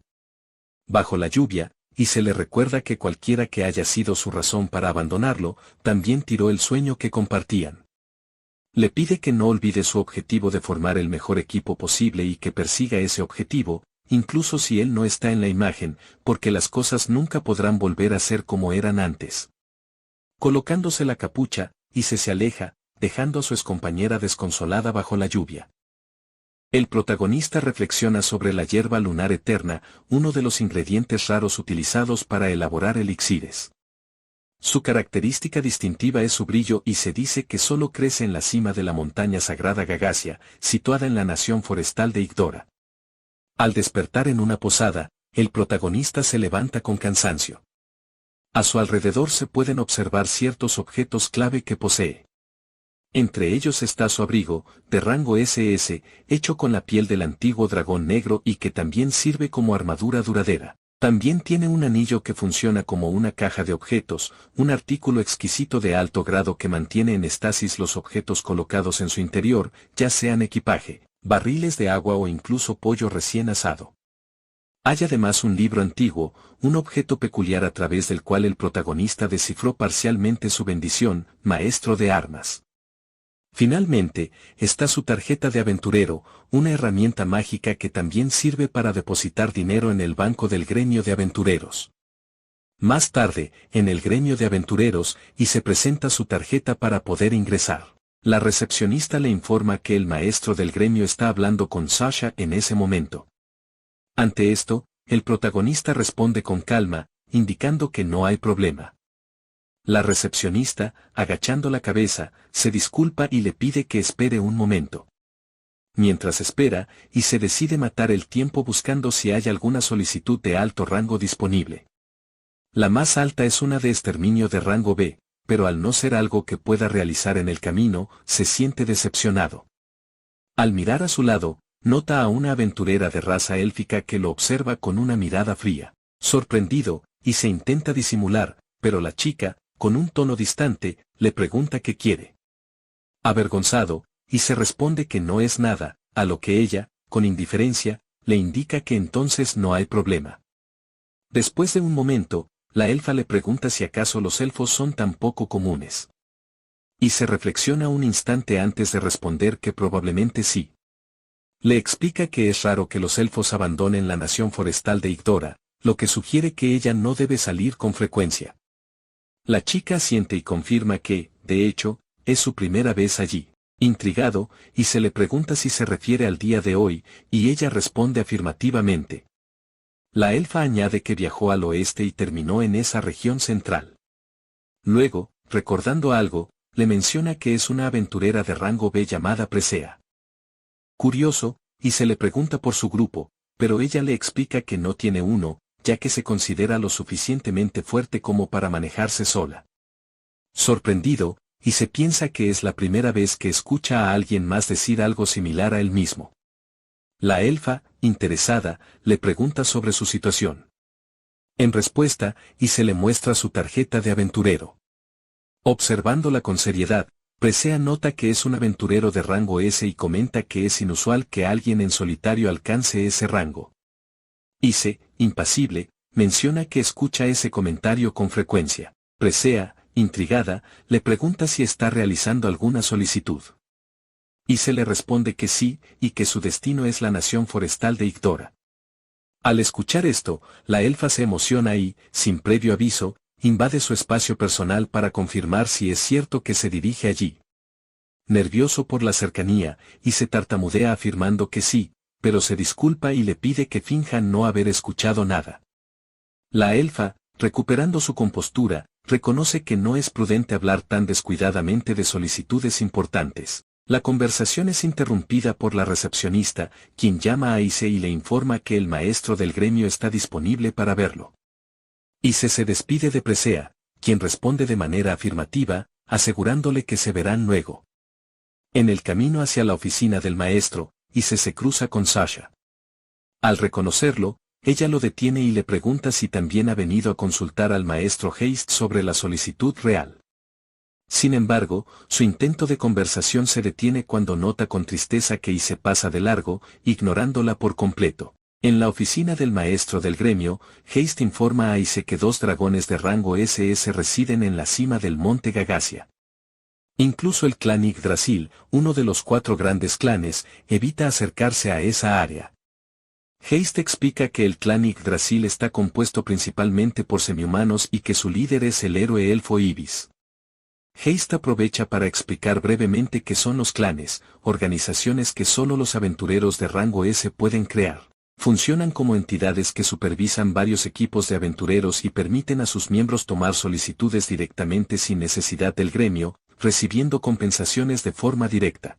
[SPEAKER 1] Bajo la lluvia, Ise le recuerda que cualquiera que haya sido su razón para abandonarlo, también tiró el sueño que compartían. Le pide que no olvide su objetivo de formar el mejor equipo posible y que persiga ese objetivo, incluso si él no está en la imagen, porque las cosas nunca podrán volver a ser como eran antes. Colocándose la capucha, Ise se aleja, dejando a su excompañera desconsolada bajo la lluvia. El protagonista reflexiona sobre la hierba lunar eterna, uno de los ingredientes raros utilizados para elaborar elixires. Su característica distintiva es su brillo y se dice que solo crece en la cima de la montaña sagrada Gagasia, situada en la nación forestal de Igdora. Al despertar en una posada, el protagonista se levanta con cansancio. A su alrededor se pueden observar ciertos objetos clave que posee. Entre ellos está su abrigo, de rango SS, hecho con la piel del antiguo dragón negro y que también sirve como armadura duradera. También tiene un anillo que funciona como una caja de objetos, un artículo exquisito de alto grado que mantiene en estasis los objetos colocados en su interior, ya sean equipaje, barriles de agua o incluso pollo recién asado. Hay además un libro antiguo, un objeto peculiar a través del cual el protagonista descifró parcialmente su bendición, maestro de armas. Finalmente, está su tarjeta de aventurero, una herramienta mágica que también sirve para depositar dinero en el banco del gremio de aventureros. Más tarde, en el gremio de aventureros, y se presenta su tarjeta para poder ingresar. La recepcionista le informa que el maestro del gremio está hablando con Sasha en ese momento. Ante esto, el protagonista responde con calma, indicando que no hay problema. La recepcionista, agachando la cabeza, se disculpa y le pide que espere un momento. Mientras espera, y se decide matar el tiempo buscando si hay alguna solicitud de alto rango disponible. La más alta es una de exterminio de rango B, pero al no ser algo que pueda realizar en el camino, se siente decepcionado. Al mirar a su lado, nota a una aventurera de raza élfica que lo observa con una mirada fría. Sorprendido, y se intenta disimular, pero la chica, con un tono distante, le pregunta qué quiere. Avergonzado, y se responde que no es nada, a lo que ella, con indiferencia, le indica que entonces no hay problema. Después de un momento, la elfa le pregunta si acaso los elfos son tan poco comunes. Y se reflexiona un instante antes de responder que probablemente sí. Le explica que es raro que los elfos abandonen la nación forestal de Igdora, lo que sugiere que ella no debe salir con frecuencia. La chica asiente y confirma que, de hecho, es su primera vez allí. Intrigado, y se le pregunta si se refiere al día de hoy, y ella responde afirmativamente. La elfa añade que viajó al oeste y terminó en esa región central. Luego, recordando algo, le menciona que es una aventurera de rango B llamada Presea. Curioso, y se le pregunta por su grupo, pero ella le explica que no tiene uno, ya que se considera lo suficientemente fuerte como para manejarse sola. Sorprendido, y se piensa que es la primera vez que escucha a alguien más decir algo similar a él mismo. La elfa, interesada, le pregunta sobre su situación. En respuesta, y se le muestra su tarjeta de aventurero. Observándola con seriedad, Presea nota que es un aventurero de rango S y comenta que es inusual que alguien en solitario alcance ese rango. Ise, impasible, menciona que escucha ese comentario con frecuencia. Presea, intrigada, le pregunta si está realizando alguna solicitud. Ise le responde que sí, y que su destino es la nación forestal de Igdora. Al escuchar esto, la elfa se emociona y, sin previo aviso, invade su espacio personal para confirmar si es cierto que se dirige allí. Nervioso por la cercanía, Ise tartamudea afirmando que sí, pero se disculpa y le pide que finja no haber escuchado nada. La elfa, recuperando su compostura, reconoce que no es prudente hablar tan descuidadamente de solicitudes importantes. La conversación es interrumpida por la recepcionista, quien llama a Ise y le informa que el maestro del gremio está disponible para verlo. Ise se despide de Presea, quien responde de manera afirmativa, asegurándole que se verán luego. En el camino hacia la oficina del maestro, Ise se cruza con Sasha. Al reconocerlo, ella lo detiene y le pregunta si también ha venido a consultar al maestro Heist sobre la solicitud real. Sin embargo, su intento de conversación se detiene cuando nota con tristeza que Ise pasa de largo, ignorándola por completo. En la oficina del maestro del gremio, Heist informa a Ise que 2 dragones de rango SS residen en la cima del monte Gagasia. Incluso el clan Yggdrasil, uno de los 4 grandes clanes, evita acercarse a esa área. Heist explica que el clan Yggdrasil está compuesto principalmente por semihumanos y que su líder es el héroe elfo Ibis. Heist aprovecha para explicar brevemente qué son los clanes, organizaciones que solo los aventureros de rango S pueden crear. Funcionan como entidades que supervisan varios equipos de aventureros y permiten a sus miembros tomar solicitudes directamente sin necesidad del gremio, recibiendo compensaciones de forma directa.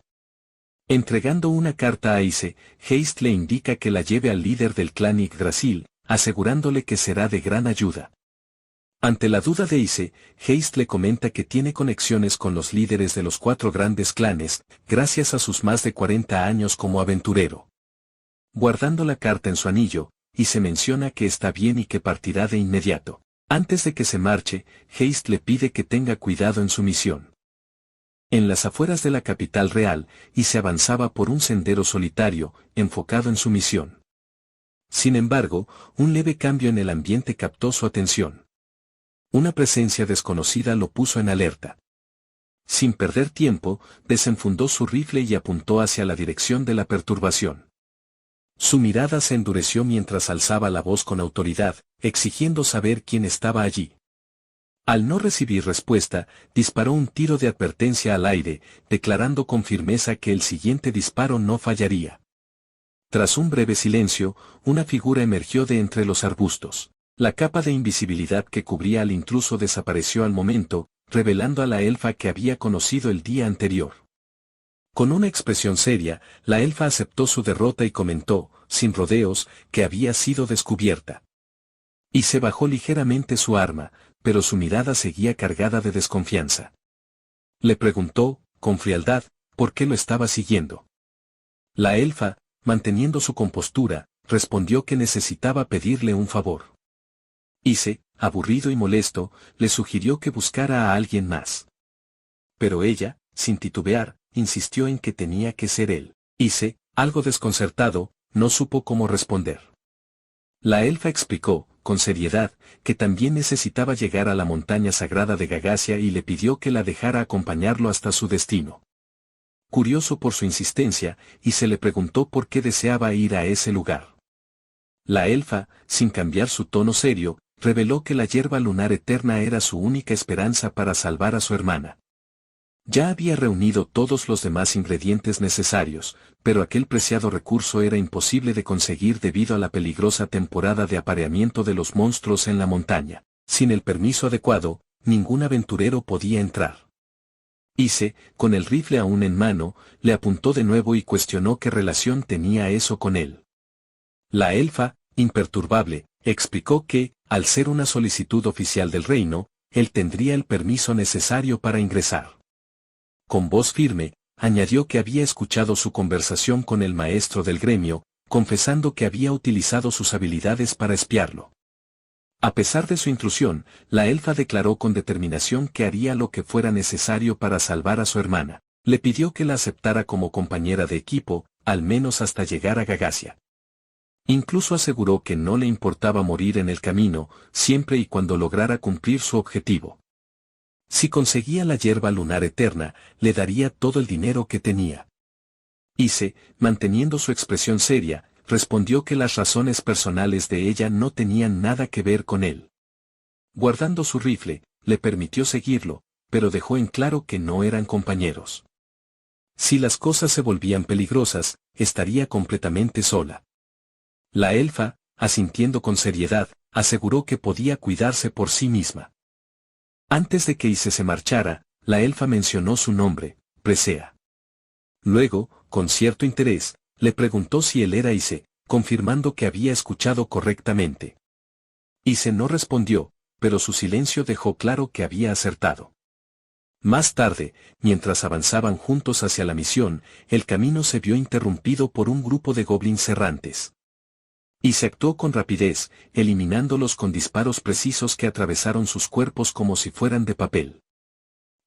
[SPEAKER 1] Entregando una carta a Ace, Haste le indica que la lleve al líder del clan Yggdrasil, asegurándole que será de gran ayuda. Ante la duda de Ace, Haste le comenta que tiene conexiones con los líderes de los 4 grandes clanes, gracias a sus más de 40 años como aventurero. Guardando la carta en su anillo, Ace menciona que está bien y que partirá de inmediato. Antes de que se marche, Haste le pide que tenga cuidado en su misión. En las afueras de la capital real, Ace avanzaba por un sendero solitario, enfocado en su misión. Sin embargo, un leve cambio en el ambiente captó su atención. Una presencia desconocida lo puso en alerta. Sin perder tiempo, desenfundó su rifle y apuntó hacia la dirección de la perturbación. Su mirada se endureció mientras alzaba la voz con autoridad, exigiendo saber quién estaba allí. Al no recibir respuesta, disparó un tiro de advertencia al aire, declarando con firmeza que el siguiente disparo no fallaría. Tras un breve silencio, una figura emergió de entre los arbustos. La capa de invisibilidad que cubría al intruso desapareció al momento, revelando a la elfa que había conocido el día anterior. Con una expresión seria, la elfa aceptó su derrota y comentó, sin rodeos, que había sido descubierta. Y se bajó ligeramente su arma, pero su mirada seguía cargada de desconfianza. Le preguntó, con frialdad, por qué lo estaba siguiendo. La elfa, manteniendo su compostura, respondió que necesitaba pedirle un favor. Ace, aburrido y molesto, le sugirió que buscara a alguien más. Pero ella, sin titubear, insistió en que tenía que ser él. Ace, algo desconcertado, no supo cómo responder. La elfa explicó, con seriedad, que también necesitaba llegar a la montaña sagrada de Gagasia y le pidió que la dejara acompañarlo hasta su destino. Curioso por su insistencia, Ace le preguntó por qué deseaba ir a ese lugar. La elfa, sin cambiar su tono serio, reveló que la hierba lunar eterna era su única esperanza para salvar a su hermana. Ya había reunido todos los demás ingredientes necesarios, pero aquel preciado recurso era imposible de conseguir debido a la peligrosa temporada de apareamiento de los monstruos en la montaña. Sin el permiso adecuado, ningún aventurero podía entrar. Ace, con el rifle aún en mano, le apuntó de nuevo y cuestionó qué relación tenía eso con él. La elfa, imperturbable, explicó que, al ser una solicitud oficial del reino, él tendría el permiso necesario para ingresar. Con voz firme, añadió que había escuchado su conversación con el maestro del gremio, confesando que había utilizado sus habilidades para espiarlo. A pesar de su intrusión, la elfa declaró con determinación que haría lo que fuera necesario para salvar a su hermana. Le pidió que la aceptara como compañera de equipo, al menos hasta llegar a Gagasia. Incluso aseguró que no le importaba morir en el camino, siempre y cuando lograra cumplir su objetivo. Si conseguía la hierba lunar eterna, le daría todo el dinero que tenía. Ace, manteniendo su expresión seria, respondió que las razones personales de ella no tenían nada que ver con él. Guardando su rifle, le permitió seguirlo, pero dejó en claro que no eran compañeros. Si las cosas se volvían peligrosas, estaría completamente sola. La elfa, asintiendo con seriedad, aseguró que podía cuidarse por sí misma. Antes de que Ace se marchara, la elfa mencionó su nombre, Presea. Luego, con cierto interés, le preguntó si él era Ace, confirmando que había escuchado correctamente. Ace no respondió, pero su silencio dejó claro que había acertado. Más tarde, mientras avanzaban juntos hacia la misión, el camino se vio interrumpido por un grupo de goblins errantes. Ace actuó con rapidez, eliminándolos con disparos precisos que atravesaron sus cuerpos como si fueran de papel.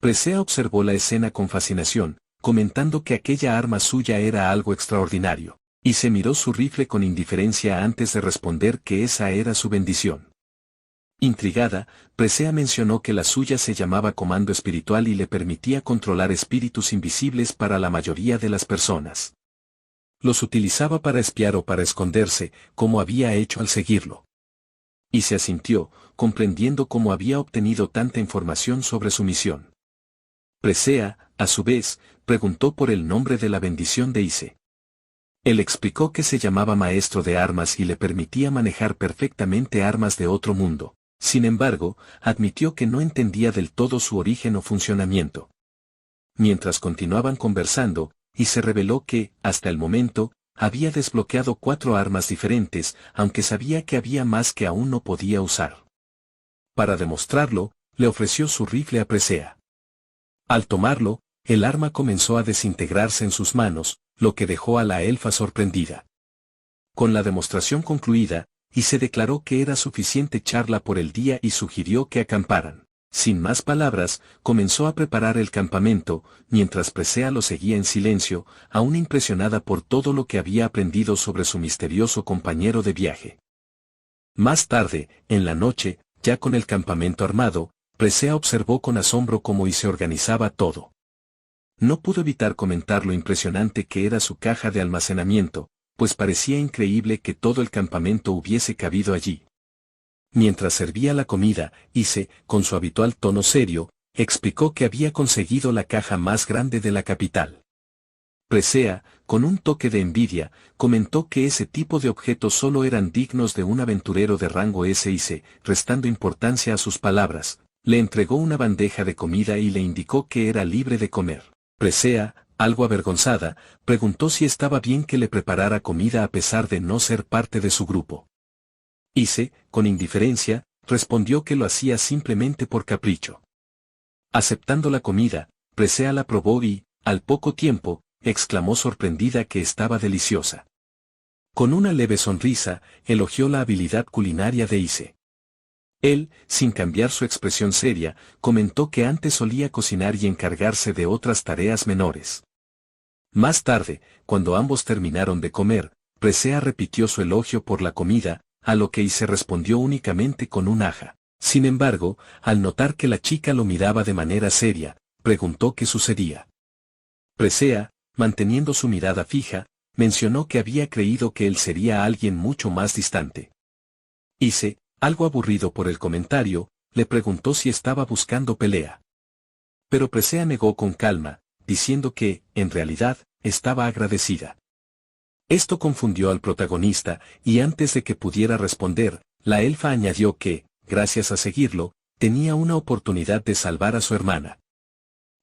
[SPEAKER 1] Presea observó la escena con fascinación, comentando que aquella arma suya era algo extraordinario, y se miró su rifle con indiferencia antes de responder que esa era su bendición. Intrigada, Presea mencionó que la suya se llamaba Comando Espiritual y le permitía controlar espíritus invisibles para la mayoría de las personas. Los utilizaba para espiar o para esconderse, como había hecho al seguirlo. Y se asintió, comprendiendo cómo había obtenido tanta información sobre su misión. Presea, a su vez, preguntó por el nombre de la bendición de Ace. Él explicó que se llamaba maestro de armas y le permitía manejar perfectamente armas de otro mundo. Sin embargo, admitió que no entendía del todo su origen o funcionamiento. Mientras continuaban conversando, y se reveló que, hasta el momento, había desbloqueado 4 armas diferentes, aunque sabía que había más que aún no podía usar. Para demostrarlo, le ofreció su rifle a Presea. Al tomarlo, el arma comenzó a desintegrarse en sus manos, lo que dejó a la elfa sorprendida. Con la demostración concluida, y se declaró que era suficiente charla por el día y sugirió que acamparan. Sin más palabras, comenzó a preparar el campamento, mientras Presea lo seguía en silencio, aún impresionada por todo lo que había aprendido sobre su misterioso compañero de viaje. Más tarde, en la noche, ya con el campamento armado, Presea observó con asombro cómo y se organizaba todo. No pudo evitar comentar lo impresionante que era su caja de almacenamiento, pues parecía increíble que todo el campamento hubiese cabido allí. Mientras servía la comida, Ise, con su habitual tono serio, explicó que había conseguido la caja más grande de la capital. Presea, con un toque de envidia, comentó que ese tipo de objetos solo eran dignos de un aventurero de rango S. Ise, restando importancia a sus palabras, le entregó una bandeja de comida y le indicó que era libre de comer. Presea, algo avergonzada, preguntó si estaba bien que le preparara comida a pesar de no ser parte de su grupo. Ise, con indiferencia, respondió que lo hacía simplemente por capricho. Aceptando la comida, Presea la probó y, al poco tiempo, exclamó sorprendida que estaba deliciosa. Con una leve sonrisa, elogió la habilidad culinaria de Ise. Él, sin cambiar su expresión seria, comentó que antes solía cocinar y encargarse de otras tareas menores. Más tarde, cuando ambos terminaron de comer, Presea repitió su elogio por la comida, a lo que Ise respondió únicamente con un aja. Sin embargo, al notar que la chica lo miraba de manera seria, preguntó qué sucedía. Presea, manteniendo su mirada fija, mencionó que había creído que él sería alguien mucho más distante. Ise, algo aburrido por el comentario, le preguntó si estaba buscando pelea. Pero Presea negó con calma, diciendo que, en realidad, estaba agradecida. Esto confundió al protagonista, y antes de que pudiera responder, la elfa añadió que, gracias a seguirlo, tenía una oportunidad de salvar a su hermana.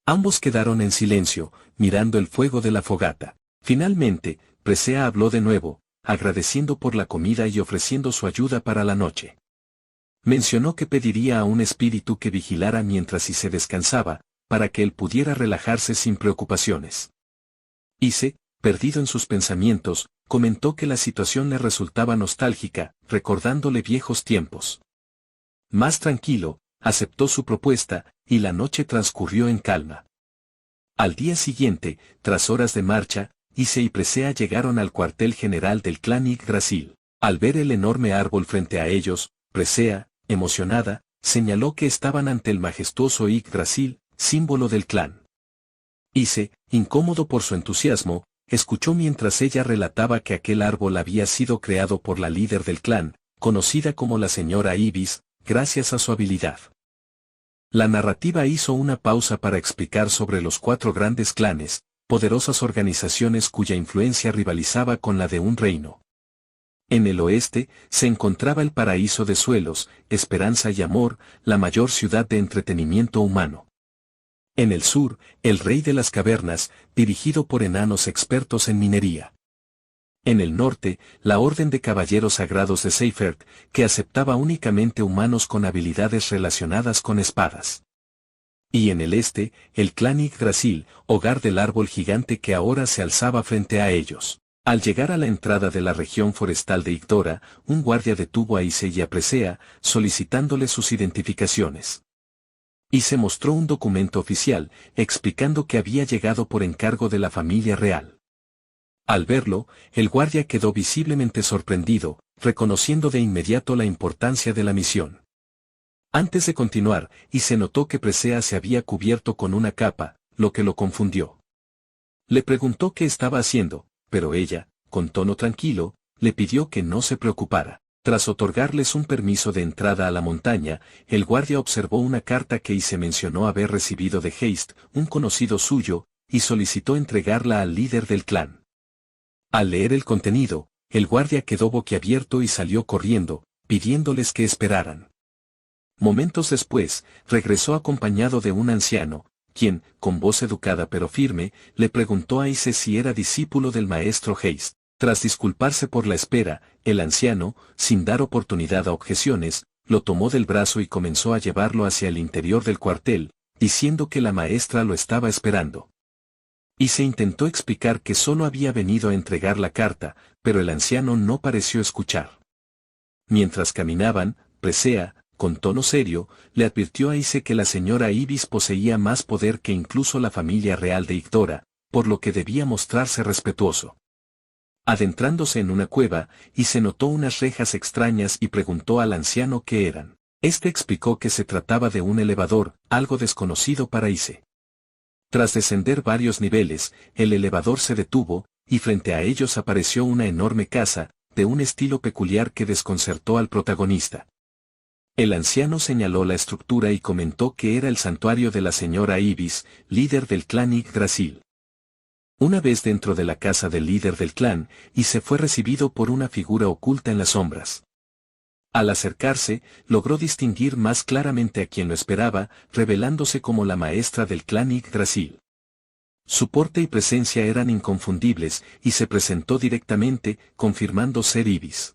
[SPEAKER 1] Ambos quedaron en silencio, mirando el fuego de la fogata. Finalmente, Presea habló de nuevo, agradeciendo por la comida y ofreciendo su ayuda para la noche. Mencionó que pediría a un espíritu que vigilara mientras Ise descansaba, para que él pudiera relajarse sin preocupaciones. Ise, perdido en sus pensamientos, comentó que la situación le resultaba nostálgica, recordándole viejos tiempos. Más tranquilo, aceptó su propuesta, y la noche transcurrió en calma. Al día siguiente, tras horas de marcha, Ise y Presea llegaron al cuartel general del clan Yggdrasil. Al ver el enorme árbol frente a ellos, Presea, emocionada, señaló que estaban ante el majestuoso Yggdrasil, símbolo del clan. Ise, incómodo por su entusiasmo, escuchó mientras ella relataba que aquel árbol había sido creado por la líder del clan, conocida como la señora Ibis, gracias a su habilidad. La narrativa hizo una pausa para explicar sobre los 4 grandes clanes, poderosas organizaciones cuya influencia rivalizaba con la de un reino. En el oeste, se encontraba el paraíso de Suelos, Esperanza y Amor, la mayor ciudad de entretenimiento humano. En el sur, el Rey de las Cavernas, dirigido por enanos expertos en minería. En el norte, la Orden de Caballeros Sagrados de Seifert, que aceptaba únicamente humanos con habilidades relacionadas con espadas. Y en el este, el clan Yggdrasil, hogar del árbol gigante que ahora se alzaba frente a ellos. Al llegar a la entrada de la región forestal de Ictora, un guardia detuvo a Ise y a Presea, solicitándole sus identificaciones. Ise mostró un documento oficial, explicando que había llegado por encargo de la familia real. Al verlo, el guardia quedó visiblemente sorprendido, reconociendo de inmediato la importancia de la misión. Antes de continuar, Ise notó que Presea se había cubierto con una capa, lo que lo confundió. Le preguntó qué estaba haciendo, pero ella, con tono tranquilo, le pidió que no se preocupara. Tras otorgarles un permiso de entrada a la montaña, el guardia observó una carta que Ise mencionó haber recibido de Heist, un conocido suyo, y solicitó entregarla al líder del clan. Al leer el contenido, el guardia quedó boquiabierto y salió corriendo, pidiéndoles que esperaran. Momentos después, regresó acompañado de un anciano, quien, con voz educada pero firme, le preguntó a Ise si era discípulo del maestro Heist. Tras disculparse por la espera, el anciano, sin dar oportunidad a objeciones, lo tomó del brazo y comenzó a llevarlo hacia el interior del cuartel, diciendo que la maestra lo estaba esperando. Ise intentó explicar que solo había venido a entregar la carta, pero el anciano no pareció escuchar. Mientras caminaban, Presea, con tono serio, le advirtió a Ise que la señora Ibis poseía más poder que incluso la familia real de Ictora, por lo que debía mostrarse respetuoso. Adentrándose en una cueva, Ise notó unas rejas extrañas y preguntó al anciano qué eran. Este explicó que se trataba de un elevador, algo desconocido para Ise. Tras descender varios niveles, el elevador se detuvo, y frente a ellos apareció una enorme casa, de un estilo peculiar que desconcertó al protagonista. El anciano señaló la estructura y comentó que era el santuario de la señora Ibis, líder del clan Yggdrasil. Una vez dentro de la casa del líder del clan, Ise fue recibido por una figura oculta en las sombras. Al acercarse, logró distinguir más claramente a quien lo esperaba, revelándose como la maestra del clan Yggdrasil. Su porte y presencia eran inconfundibles, y se presentó directamente, confirmando ser Ibis.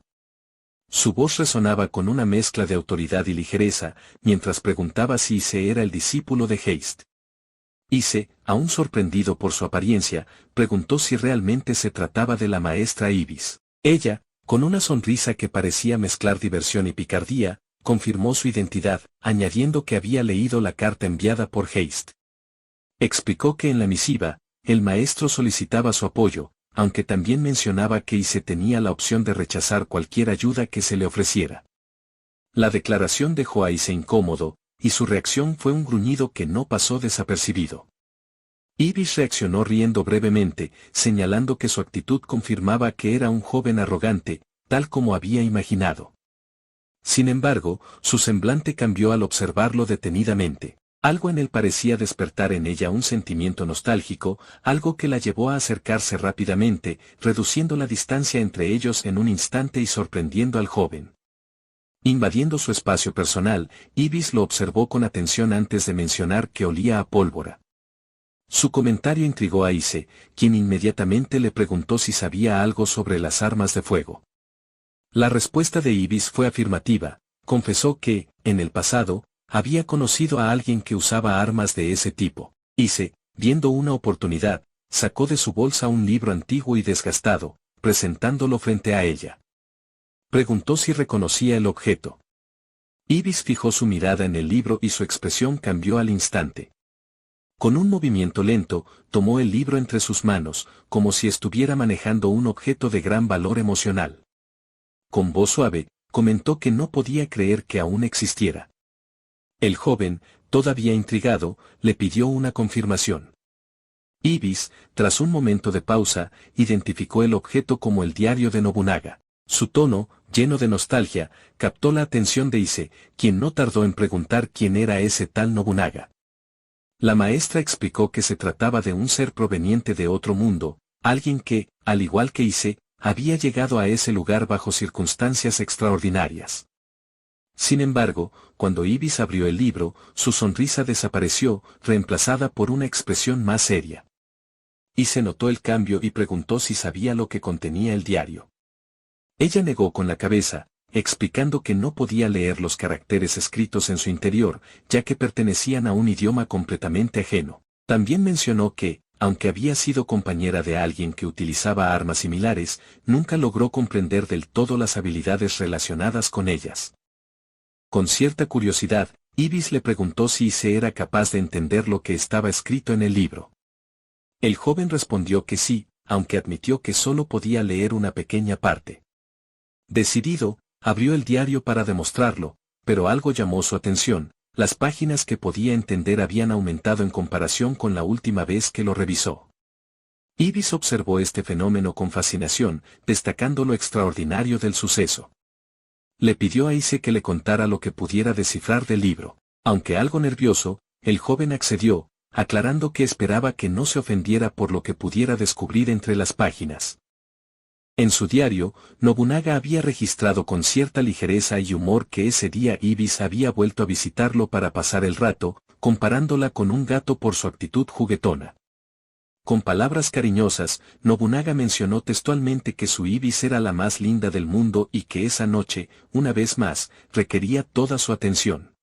[SPEAKER 1] Su voz resonaba con una mezcla de autoridad y ligereza, mientras preguntaba si Ise era el discípulo de Heist. Ise, aún sorprendido por su apariencia, preguntó si realmente se trataba de la maestra Ibis. Ella, con una sonrisa que parecía mezclar diversión y picardía, confirmó su identidad, añadiendo que había leído la carta enviada por Heist. Explicó que en la misiva, el maestro solicitaba su apoyo, aunque también mencionaba que Ise tenía la opción de rechazar cualquier ayuda que se le ofreciera. La declaración dejó a Ise incómodo, y su reacción fue un gruñido que no pasó desapercibido. Ibis reaccionó riendo brevemente, señalando que su actitud confirmaba que era un joven arrogante, tal como había imaginado. Sin embargo, su semblante cambió al observarlo detenidamente. Algo en él parecía despertar en ella un sentimiento nostálgico, algo que la llevó a acercarse rápidamente, reduciendo la distancia entre ellos en un instante y sorprendiendo al joven. Invadiendo su espacio personal, Ibis lo observó con atención antes de mencionar que olía a pólvora. Su comentario intrigó a Ise, quien inmediatamente le preguntó si sabía algo sobre las armas de fuego. La respuesta de Ibis fue afirmativa, confesó que, en el pasado, había conocido a alguien que usaba armas de ese tipo. Ise, viendo una oportunidad, sacó de su bolsa un libro antiguo y desgastado, presentándolo frente a ella. Preguntó si reconocía el objeto. Ibis fijó su mirada en el libro y su expresión cambió al instante. Con un movimiento lento, tomó el libro entre sus manos, como si estuviera manejando un objeto de gran valor emocional. Con voz suave, comentó que no podía creer que aún existiera. El joven, todavía intrigado, le pidió una confirmación. Ibis, tras un momento de pausa, identificó el objeto como el diario de Nobunaga. Su tono, lleno de nostalgia, captó la atención de Ise, quien no tardó en preguntar quién era ese tal Nobunaga. La maestra explicó que se trataba de un ser proveniente de otro mundo, alguien que, al igual que Ise, había llegado a ese lugar bajo circunstancias extraordinarias. Sin embargo, cuando Ibis abrió el libro, su sonrisa desapareció, reemplazada por una expresión más seria. Ise notó el cambio y preguntó si sabía lo que contenía el diario. Ella negó con la cabeza, explicando que no podía leer los caracteres escritos en su interior, ya que pertenecían a un idioma completamente ajeno. También mencionó que, aunque había sido compañera de alguien que utilizaba armas similares, nunca logró comprender del todo las habilidades relacionadas con ellas. Con cierta curiosidad, Ibis le preguntó si Ise era capaz de entender lo que estaba escrito en el libro. El joven respondió que sí, aunque admitió que solo podía leer una pequeña parte. Decidido, abrió el diario para demostrarlo, pero algo llamó su atención: las páginas que podía entender habían aumentado en comparación con la última vez que lo revisó. Ibis observó este fenómeno con fascinación, destacando lo extraordinario del suceso. Le pidió a Ise que le contara lo que pudiera descifrar del libro. Aunque algo nervioso, el joven accedió, aclarando que esperaba que no se ofendiera por lo que pudiera descubrir entre las páginas. En su diario, Nobunaga había registrado con cierta ligereza y humor que ese día Ibis había vuelto a visitarlo para pasar el rato, comparándola con un gato por su actitud juguetona. Con palabras cariñosas, Nobunaga mencionó textualmente que su Ibis era la más linda del mundo y que esa noche, una vez más, requería toda su atención.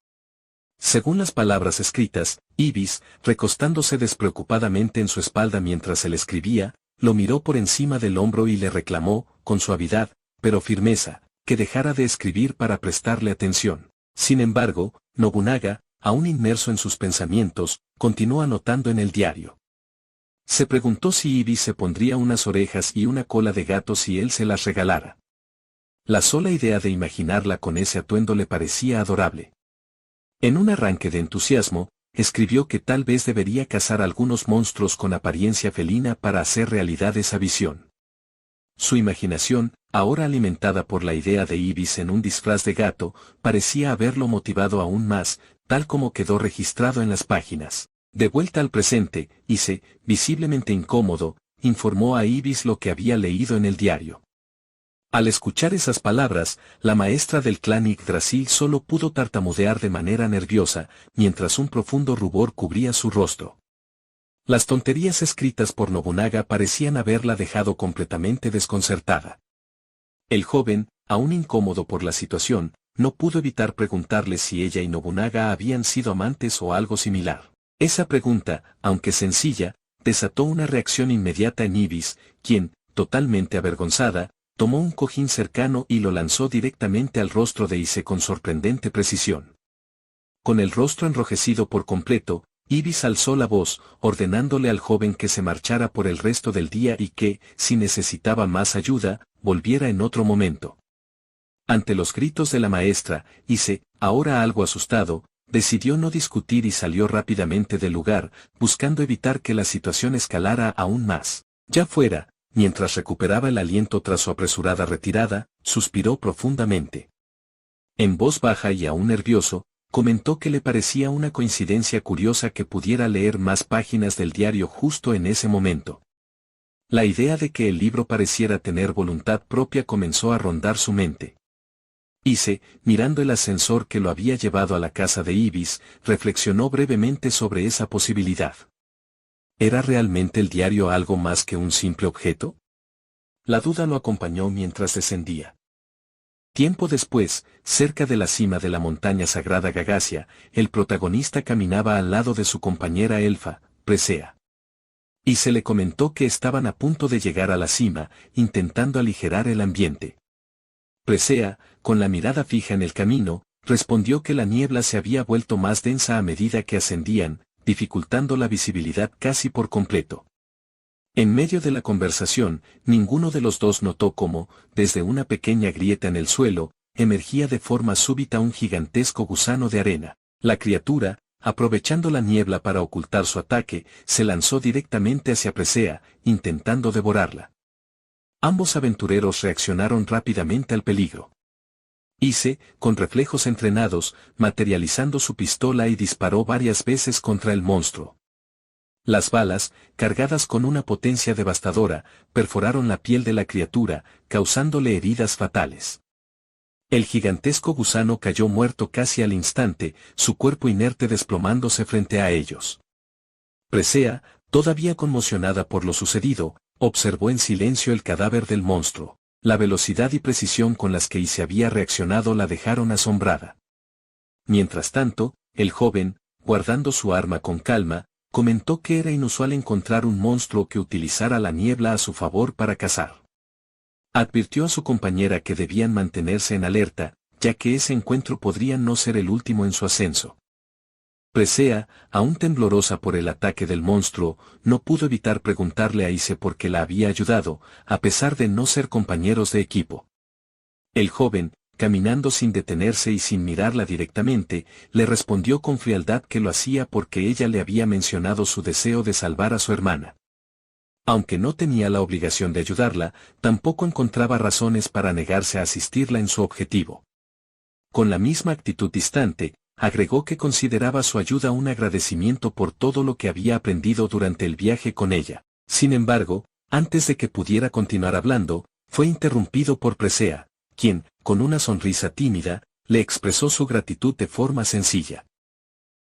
[SPEAKER 1] Según las palabras escritas, Ibis, recostándose despreocupadamente en su espalda mientras él escribía, lo miró por encima del hombro y le reclamó, con suavidad, pero firmeza, que dejara de escribir para prestarle atención. Sin embargo, Nobunaga, aún inmerso en sus pensamientos, continuó anotando en el diario. Se preguntó si Ibis se pondría unas orejas y una cola de gato si él se las regalara. La sola idea de imaginarla con ese atuendo le parecía adorable. En un arranque de entusiasmo, escribió que tal vez debería cazar algunos monstruos con apariencia felina para hacer realidad esa visión. Su imaginación, ahora alimentada por la idea de Ibis en un disfraz de gato, parecía haberlo motivado aún más, tal como quedó registrado en las páginas. De vuelta al presente, Ise, visiblemente incómodo, informó a Ibis lo que había leído en el diario. Al escuchar esas palabras, la maestra del clan Yggdrasil solo pudo tartamudear de manera nerviosa, mientras un profundo rubor cubría su rostro. Las tonterías escritas por Nobunaga parecían haberla dejado completamente desconcertada. El joven, aún incómodo por la situación, no pudo evitar preguntarle si ella y Nobunaga habían sido amantes o algo similar. Esa pregunta, aunque sencilla, desató una reacción inmediata en Ibis, quien, totalmente avergonzada, tomó un cojín cercano y lo lanzó directamente al rostro de Ise con sorprendente precisión. Con el rostro enrojecido por completo, Ibis alzó la voz, ordenándole al joven que se marchara por el resto del día y que, si necesitaba más ayuda, volviera en otro momento. Ante los gritos de la maestra, Ise, ahora algo asustado, decidió no discutir y salió rápidamente del lugar, buscando evitar que la situación escalara aún más. Ya fuera, mientras recuperaba el aliento tras su apresurada retirada, suspiró profundamente. En voz baja y aún nervioso, comentó que le parecía una coincidencia curiosa que pudiera leer más páginas del diario justo en ese momento. La idea de que el libro pareciera tener voluntad propia comenzó a rondar su mente. Ise, mirando el ascensor que lo había llevado a la casa de Ibis, reflexionó brevemente sobre esa posibilidad. ¿Era realmente el diario algo más que un simple objeto? La duda lo acompañó mientras descendía. Tiempo después, cerca de la cima de la montaña sagrada Gagasia, el protagonista caminaba al lado de su compañera elfa, Presea. Y se le comentó que estaban a punto de llegar a la cima, intentando aligerar el ambiente. Presea, con la mirada fija en el camino, respondió que la niebla se había vuelto más densa a medida que ascendían, dificultando la visibilidad casi por completo. En medio de la conversación, ninguno de los dos notó cómo, desde una pequeña grieta en el suelo, emergía de forma súbita un gigantesco gusano de arena. La criatura, aprovechando la niebla para ocultar su ataque, se lanzó directamente hacia Presea, intentando devorarla. Ambos aventureros reaccionaron rápidamente al peligro. Ise, con reflejos entrenados, materializando su pistola y disparó varias veces contra el monstruo. Las balas, cargadas con una potencia devastadora, perforaron la piel de la criatura, causándole heridas fatales. El gigantesco gusano cayó muerto casi al instante, su cuerpo inerte desplomándose frente a ellos. Presea, todavía conmocionada por lo sucedido, observó en silencio el cadáver del monstruo. La velocidad y precisión con las que Ise había reaccionado la dejaron asombrada. Mientras tanto, el joven, guardando su arma con calma, comentó que era inusual encontrar un monstruo que utilizara la niebla a su favor para cazar. Advirtió a su compañera que debían mantenerse en alerta, ya que ese encuentro podría no ser el último en su ascenso. Presea, aún temblorosa por el ataque del monstruo, no pudo evitar preguntarle a Ise por qué la había ayudado, a pesar de no ser compañeros de equipo. El joven, caminando sin detenerse y sin mirarla directamente, le respondió con frialdad que lo hacía porque ella le había mencionado su deseo de salvar a su hermana. Aunque no tenía la obligación de ayudarla, tampoco encontraba razones para negarse a asistirla en su objetivo. Con la misma actitud distante, agregó que consideraba su ayuda un agradecimiento por todo lo que había aprendido durante el viaje con ella. Sin embargo, antes de que pudiera continuar hablando, Fue interrumpido por Presea, quien, con una sonrisa tímida, le expresó su gratitud de forma sencilla.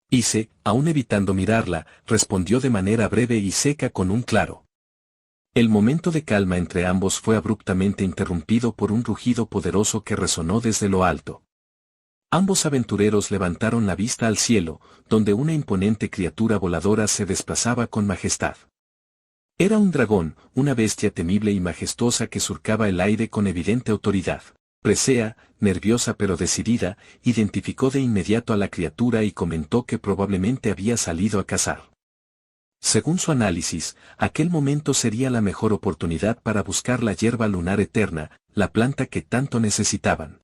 [SPEAKER 1] Ise, aún evitando mirarla, respondió de manera breve y seca con un claro. El momento de calma entre ambos fue abruptamente interrumpido por un rugido poderoso que resonó desde lo alto. Ambos aventureros levantaron la vista al cielo, donde una imponente criatura voladora se desplazaba con majestad. Era un dragón, una bestia temible y majestuosa que surcaba el aire con evidente autoridad. Presea, nerviosa pero decidida, identificó de inmediato a la criatura y comentó que probablemente había salido a cazar. Según su análisis, aquel momento sería la mejor oportunidad para buscar la hierba lunar eterna, la planta que tanto necesitaban.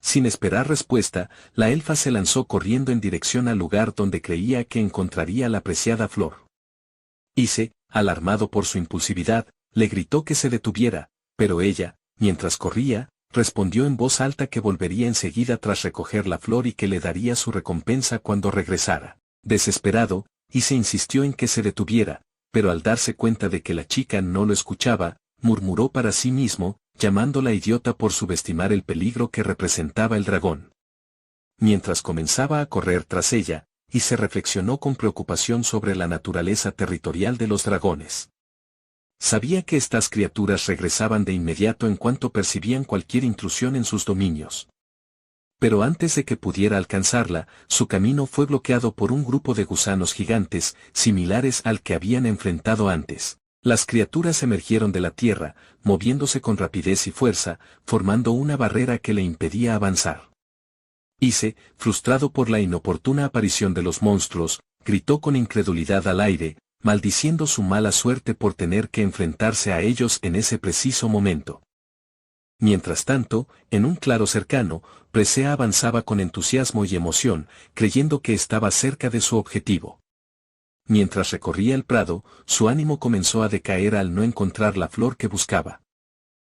[SPEAKER 1] Sin esperar respuesta, la elfa se lanzó corriendo en dirección al lugar donde creía que encontraría la preciada flor. Ise, alarmado por su impulsividad, le gritó que se detuviera, pero ella, mientras corría, respondió en voz alta que volvería enseguida tras recoger la flor y que le daría su recompensa cuando regresara. Desesperado, Ise insistió en que se detuviera, pero al darse cuenta de que la chica no lo escuchaba, murmuró para sí mismo, llamándola idiota por subestimar el peligro que representaba el dragón. Mientras comenzaba a correr tras ella, Ise reflexionó con preocupación sobre la naturaleza territorial de los dragones. Sabía que estas criaturas regresaban de inmediato en cuanto percibían cualquier intrusión en sus dominios. Pero antes de que pudiera alcanzarla, su camino fue bloqueado por un grupo de gusanos gigantes, similares al que habían enfrentado antes. Las criaturas emergieron de la tierra, moviéndose con rapidez y fuerza, formando una barrera que le impedía avanzar. Ise, frustrado por la inoportuna aparición de los monstruos, gritó con incredulidad al aire, maldiciendo su mala suerte por tener que enfrentarse a ellos en ese preciso momento. Mientras tanto, en un claro cercano, Presea avanzaba con entusiasmo y emoción, creyendo que estaba cerca de su objetivo. Mientras recorría el prado, su ánimo comenzó a decaer al no encontrar la flor que buscaba.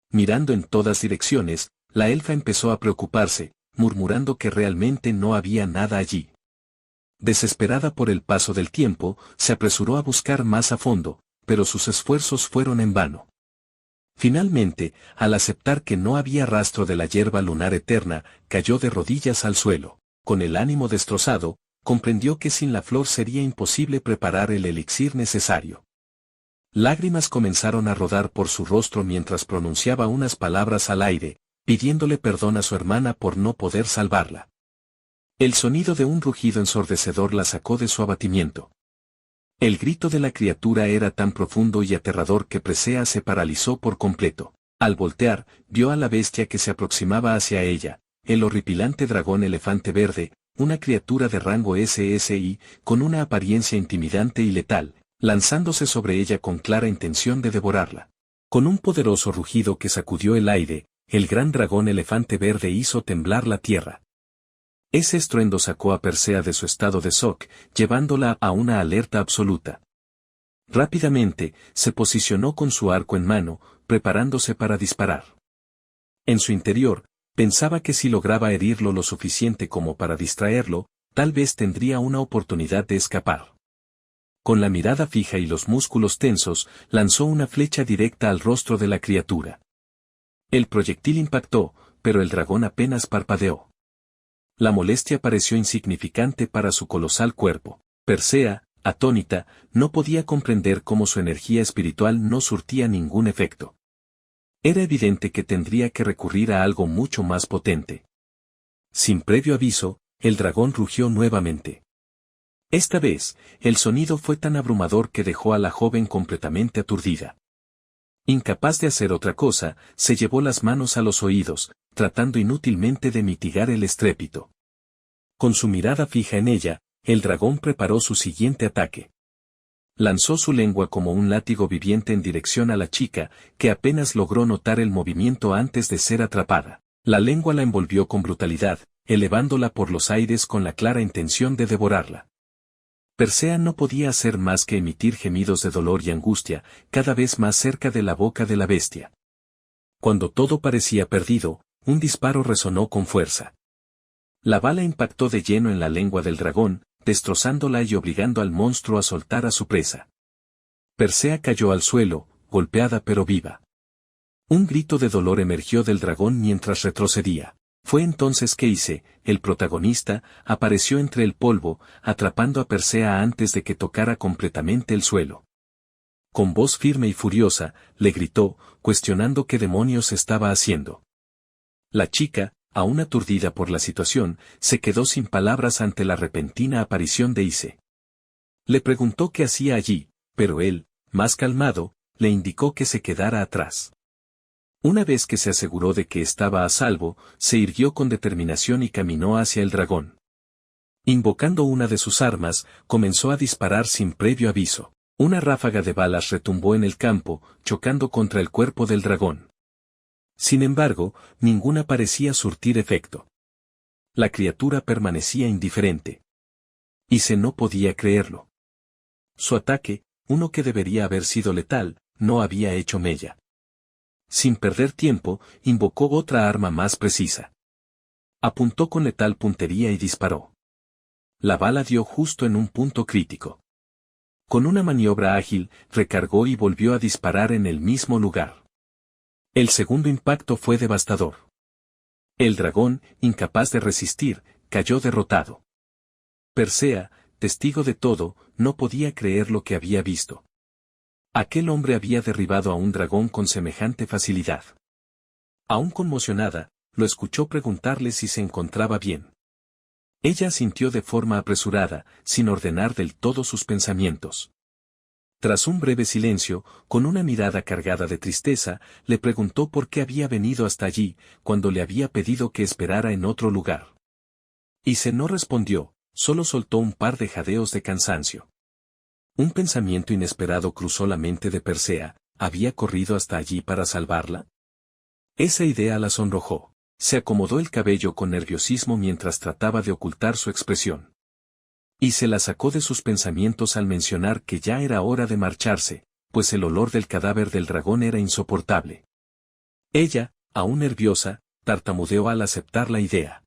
[SPEAKER 1] Mirando en todas direcciones, la elfa empezó a preocuparse, murmurando que realmente no había nada allí. Desesperada por el paso del tiempo, se apresuró a buscar más a fondo, pero sus esfuerzos fueron en vano. Finalmente, al aceptar que no había rastro de la hierba lunar eterna, cayó de rodillas al suelo. Con el ánimo destrozado, comprendió que sin la flor sería imposible preparar el elixir necesario. Lágrimas comenzaron a rodar por su rostro mientras pronunciaba unas palabras al aire, pidiéndole perdón a su hermana por no poder salvarla. El sonido de un rugido ensordecedor la sacó de su abatimiento. El grito de la criatura era tan profundo y aterrador que Presea se paralizó por completo. Al voltear, vio a la bestia que se aproximaba hacia ella, el horripilante dragón elefante verde, una criatura de rango SSI, con una apariencia intimidante y letal, lanzándose sobre ella con clara intención de devorarla. Con un poderoso rugido que sacudió el aire, el gran dragón elefante verde hizo temblar la tierra. Ese estruendo sacó a Persea de su estado de shock, llevándola a una alerta absoluta. Rápidamente, se posicionó con su arco en mano, preparándose para disparar. En su interior, pensaba que si lograba herirlo lo suficiente como para distraerlo, tal vez tendría una oportunidad de escapar. Con la mirada fija y los músculos tensos, lanzó una flecha directa al rostro de la criatura. El proyectil impactó, pero el dragón apenas parpadeó. La molestia pareció insignificante para su colosal cuerpo. Persea, atónita, no podía comprender cómo su energía espiritual no surtía ningún efecto. Era evidente que tendría que recurrir a algo mucho más potente. Sin previo aviso, el dragón rugió nuevamente. Esta vez, el sonido fue tan abrumador que dejó a la joven completamente aturdida. Incapaz de hacer otra cosa, se llevó las manos a los oídos, tratando inútilmente de mitigar el estrépito. Con su mirada fija en ella, el dragón preparó su siguiente ataque. Lanzó su lengua como un látigo viviente en dirección a la chica, que apenas logró notar el movimiento antes de ser atrapada. La lengua la envolvió con brutalidad, elevándola por los aires con la clara intención de devorarla. Persea no podía hacer más que emitir gemidos de dolor y angustia, cada vez más cerca de la boca de la bestia. Cuando todo parecía perdido, un disparo resonó con fuerza. La bala impactó de lleno en la lengua del dragón, destrozándola y obligando al monstruo a soltar a su presa. Persea cayó al suelo, golpeada pero viva. Un grito de dolor emergió del dragón mientras retrocedía. Fue entonces que Ise, el protagonista, apareció entre el polvo, atrapando a Persea antes de que tocara completamente el suelo. Con voz firme y furiosa, le gritó, cuestionando qué demonios estaba haciendo. La chica, aún aturdida por la situación, se quedó sin palabras ante la repentina aparición de Ise. Le preguntó qué hacía allí, pero él, más calmado, le indicó que se quedara atrás. Una vez que se aseguró de que estaba a salvo, se irguió con determinación y caminó hacia el dragón. Invocando una de sus armas, comenzó a disparar sin previo aviso. Una ráfaga de balas retumbó en el campo, chocando contra el cuerpo del dragón. Sin embargo, ninguna parecía surtir efecto. La criatura permanecía indiferente. Ise no podía creerlo. Su ataque, uno que debería haber sido letal, no había hecho mella. Sin perder tiempo, invocó otra arma más precisa. Apuntó con letal puntería y disparó. La bala dio justo en un punto crítico. Con una maniobra ágil, recargó y volvió a disparar en el mismo lugar. El segundo impacto fue devastador. El dragón, incapaz de resistir, cayó derrotado. Persea, testigo de todo, no podía creer lo que había visto. Aquel hombre había derribado a un dragón con semejante facilidad. Aún conmocionada, lo escuchó preguntarle si se encontraba bien. Ella asintió de forma apresurada, sin ordenar del todo sus pensamientos. Tras un breve silencio, con una mirada cargada de tristeza, le preguntó por qué había venido hasta allí, cuando le había pedido que esperara en otro lugar. Ise no respondió, solo soltó un par de jadeos de cansancio. Un pensamiento inesperado cruzó la mente de Persea, ¿había corrido hasta allí para salvarla? Esa idea la sonrojó. Se acomodó el cabello con nerviosismo mientras trataba de ocultar su expresión. Y se la sacó de sus pensamientos al mencionar que ya era hora de marcharse, pues el olor del cadáver del dragón era insoportable. Ella, aún nerviosa, tartamudeó al aceptar la idea.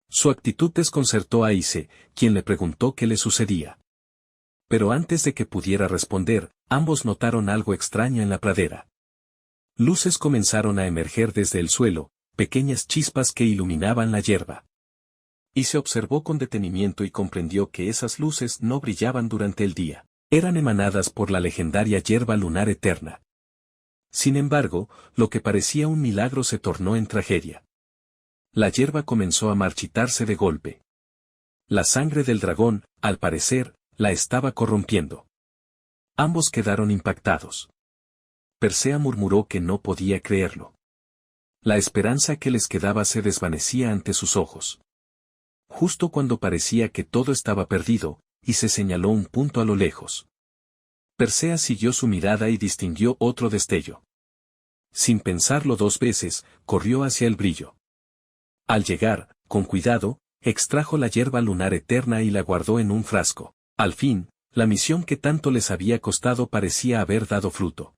[SPEAKER 1] Su actitud desconcertó a Ise, quien le preguntó qué le sucedía. Pero antes de que pudiera responder, ambos notaron algo extraño en la pradera. Luces comenzaron a emerger desde el suelo, pequeñas chispas que iluminaban la hierba. Y se observó con detenimiento y comprendió que esas luces no brillaban durante el día, eran emanadas por la legendaria hierba lunar eterna. Sin embargo, lo que parecía un milagro se tornó en tragedia. La hierba comenzó a marchitarse de golpe. La sangre del dragón, al parecer, la estaba corrompiendo. Ambos quedaron impactados. Persea murmuró que no podía creerlo. La esperanza que les quedaba se desvanecía ante sus ojos. Justo cuando parecía que todo estaba perdido, y se señaló un punto a lo lejos. Persea siguió su mirada y distinguió otro destello. Sin pensarlo dos veces, corrió hacia el brillo. Al llegar, con cuidado, extrajo la hierba lunar eterna y la guardó en un frasco. Al fin, la misión que tanto les había costado parecía haber dado fruto.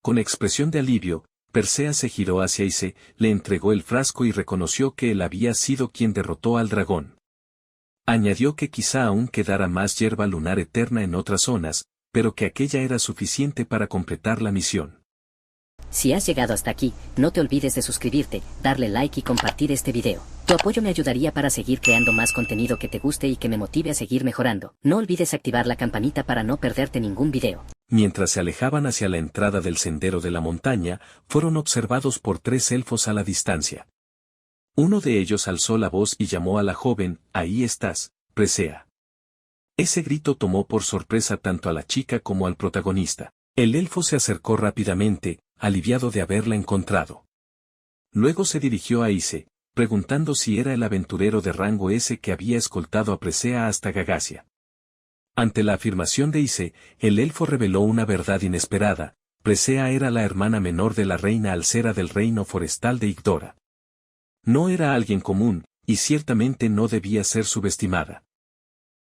[SPEAKER 1] Con expresión de alivio, Persea se giró hacia Ise, le entregó el frasco y reconoció que él había sido quien derrotó al dragón. Añadió que quizá aún quedara más hierba lunar eterna en otras zonas, pero que aquella era suficiente para completar la misión.
[SPEAKER 2] Si has llegado hasta aquí, no te olvides de suscribirte, darle like y compartir este video. Tu apoyo me ayudaría para seguir creando más contenido que te guste y que me motive a seguir mejorando. No olvides activar la campanita para no perderte ningún video.
[SPEAKER 1] Mientras se alejaban hacia la entrada del sendero de la montaña, fueron observados por 3 elfos a la distancia. Uno de ellos alzó la voz y llamó a la joven, «Ahí estás, Persea». Ese grito tomó por sorpresa tanto a la chica como al protagonista. El elfo se acercó rápidamente, aliviado de haberla encontrado. Luego se dirigió a Ise, preguntando si era el aventurero de rango S que había escoltado a Persea hasta Gagasia. Ante la afirmación de Ise, el elfo reveló una verdad inesperada: Persea era la hermana menor de la reina Alcera del reino forestal de Igdora. No era alguien común, y ciertamente no debía ser subestimada.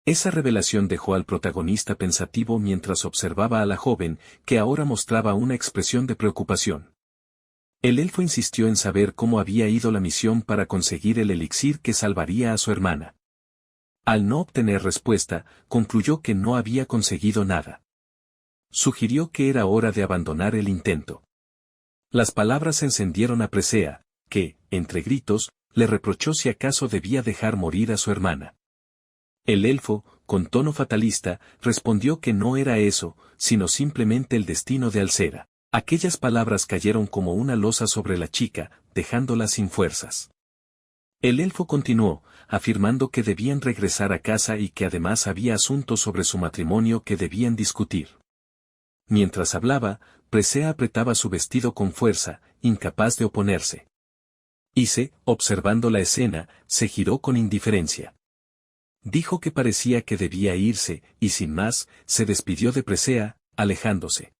[SPEAKER 1] Esa revelación dejó al protagonista pensativo mientras observaba a la joven, que ahora mostraba una expresión de preocupación. El elfo insistió en saber cómo había ido la misión para conseguir el elixir que salvaría a su hermana. Al no obtener respuesta, concluyó que no había conseguido nada. Sugirió que era hora de abandonar el intento. Las palabras encendieron a Presea, que, entre gritos, le reprochó si acaso debía dejar morir a su hermana. El elfo, con tono fatalista, respondió que no era eso, sino simplemente el destino de Alcera. Aquellas palabras cayeron como una losa sobre la chica, dejándola sin fuerzas. El elfo continuó, afirmando que debían regresar a casa y que además había asuntos sobre su matrimonio que debían discutir. Mientras hablaba, Presea apretaba su vestido con fuerza, incapaz de oponerse. Ise, observando la escena, se giró con indiferencia. Dijo que parecía que debía irse, y sin más, se despidió de Presea, alejándose.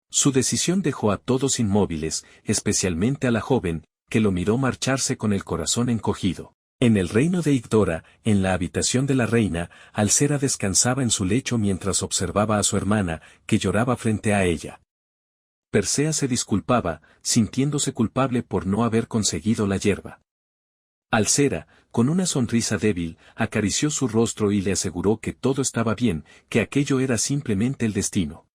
[SPEAKER 1] Su decisión dejó a todos inmóviles, especialmente a la joven, que lo miró marcharse con el corazón encogido. En el reino de Igdora, en la habitación de la reina, Alcera descansaba en su lecho mientras observaba a su hermana, que lloraba frente a ella. Persea se disculpaba, sintiéndose culpable por no haber conseguido la hierba. Alcera, con una sonrisa débil, acarició su rostro y le aseguró que todo estaba bien, que aquello era simplemente el destino.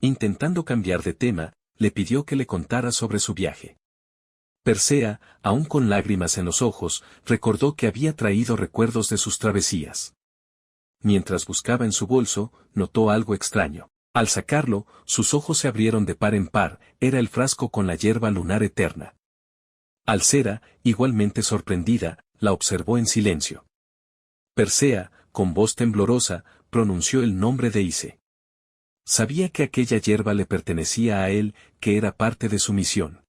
[SPEAKER 1] Intentando cambiar de tema, le pidió que le contara sobre su viaje. Persea, aún con lágrimas en los ojos, recordó que había traído recuerdos de sus travesías. Mientras buscaba en su bolso, notó algo extraño. Al sacarlo, sus ojos se abrieron de par en par, era el frasco con la hierba lunar eterna. Alcera, igualmente sorprendida, la observó en silencio. Persea, con voz temblorosa, pronunció el nombre de Ise. Sabía que aquella hierba le pertenecía a él, que era parte de su misión.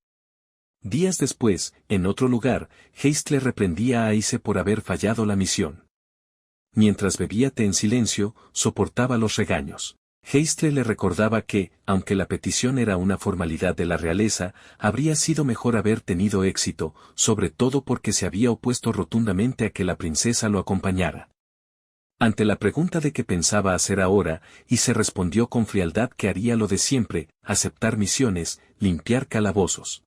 [SPEAKER 1] Días después, en otro lugar, Heistle reprendía a Ise por haber fallado la misión. Mientras bebía té en silencio, soportaba los regaños. Heistle le recordaba que, aunque la petición era una formalidad de la realeza, habría sido mejor haber tenido éxito, sobre todo porque se había opuesto rotundamente a que la princesa lo acompañara. Ante la pregunta de qué pensaba hacer ahora, Ise respondió con frialdad que haría lo de siempre, aceptar misiones, limpiar calabozos.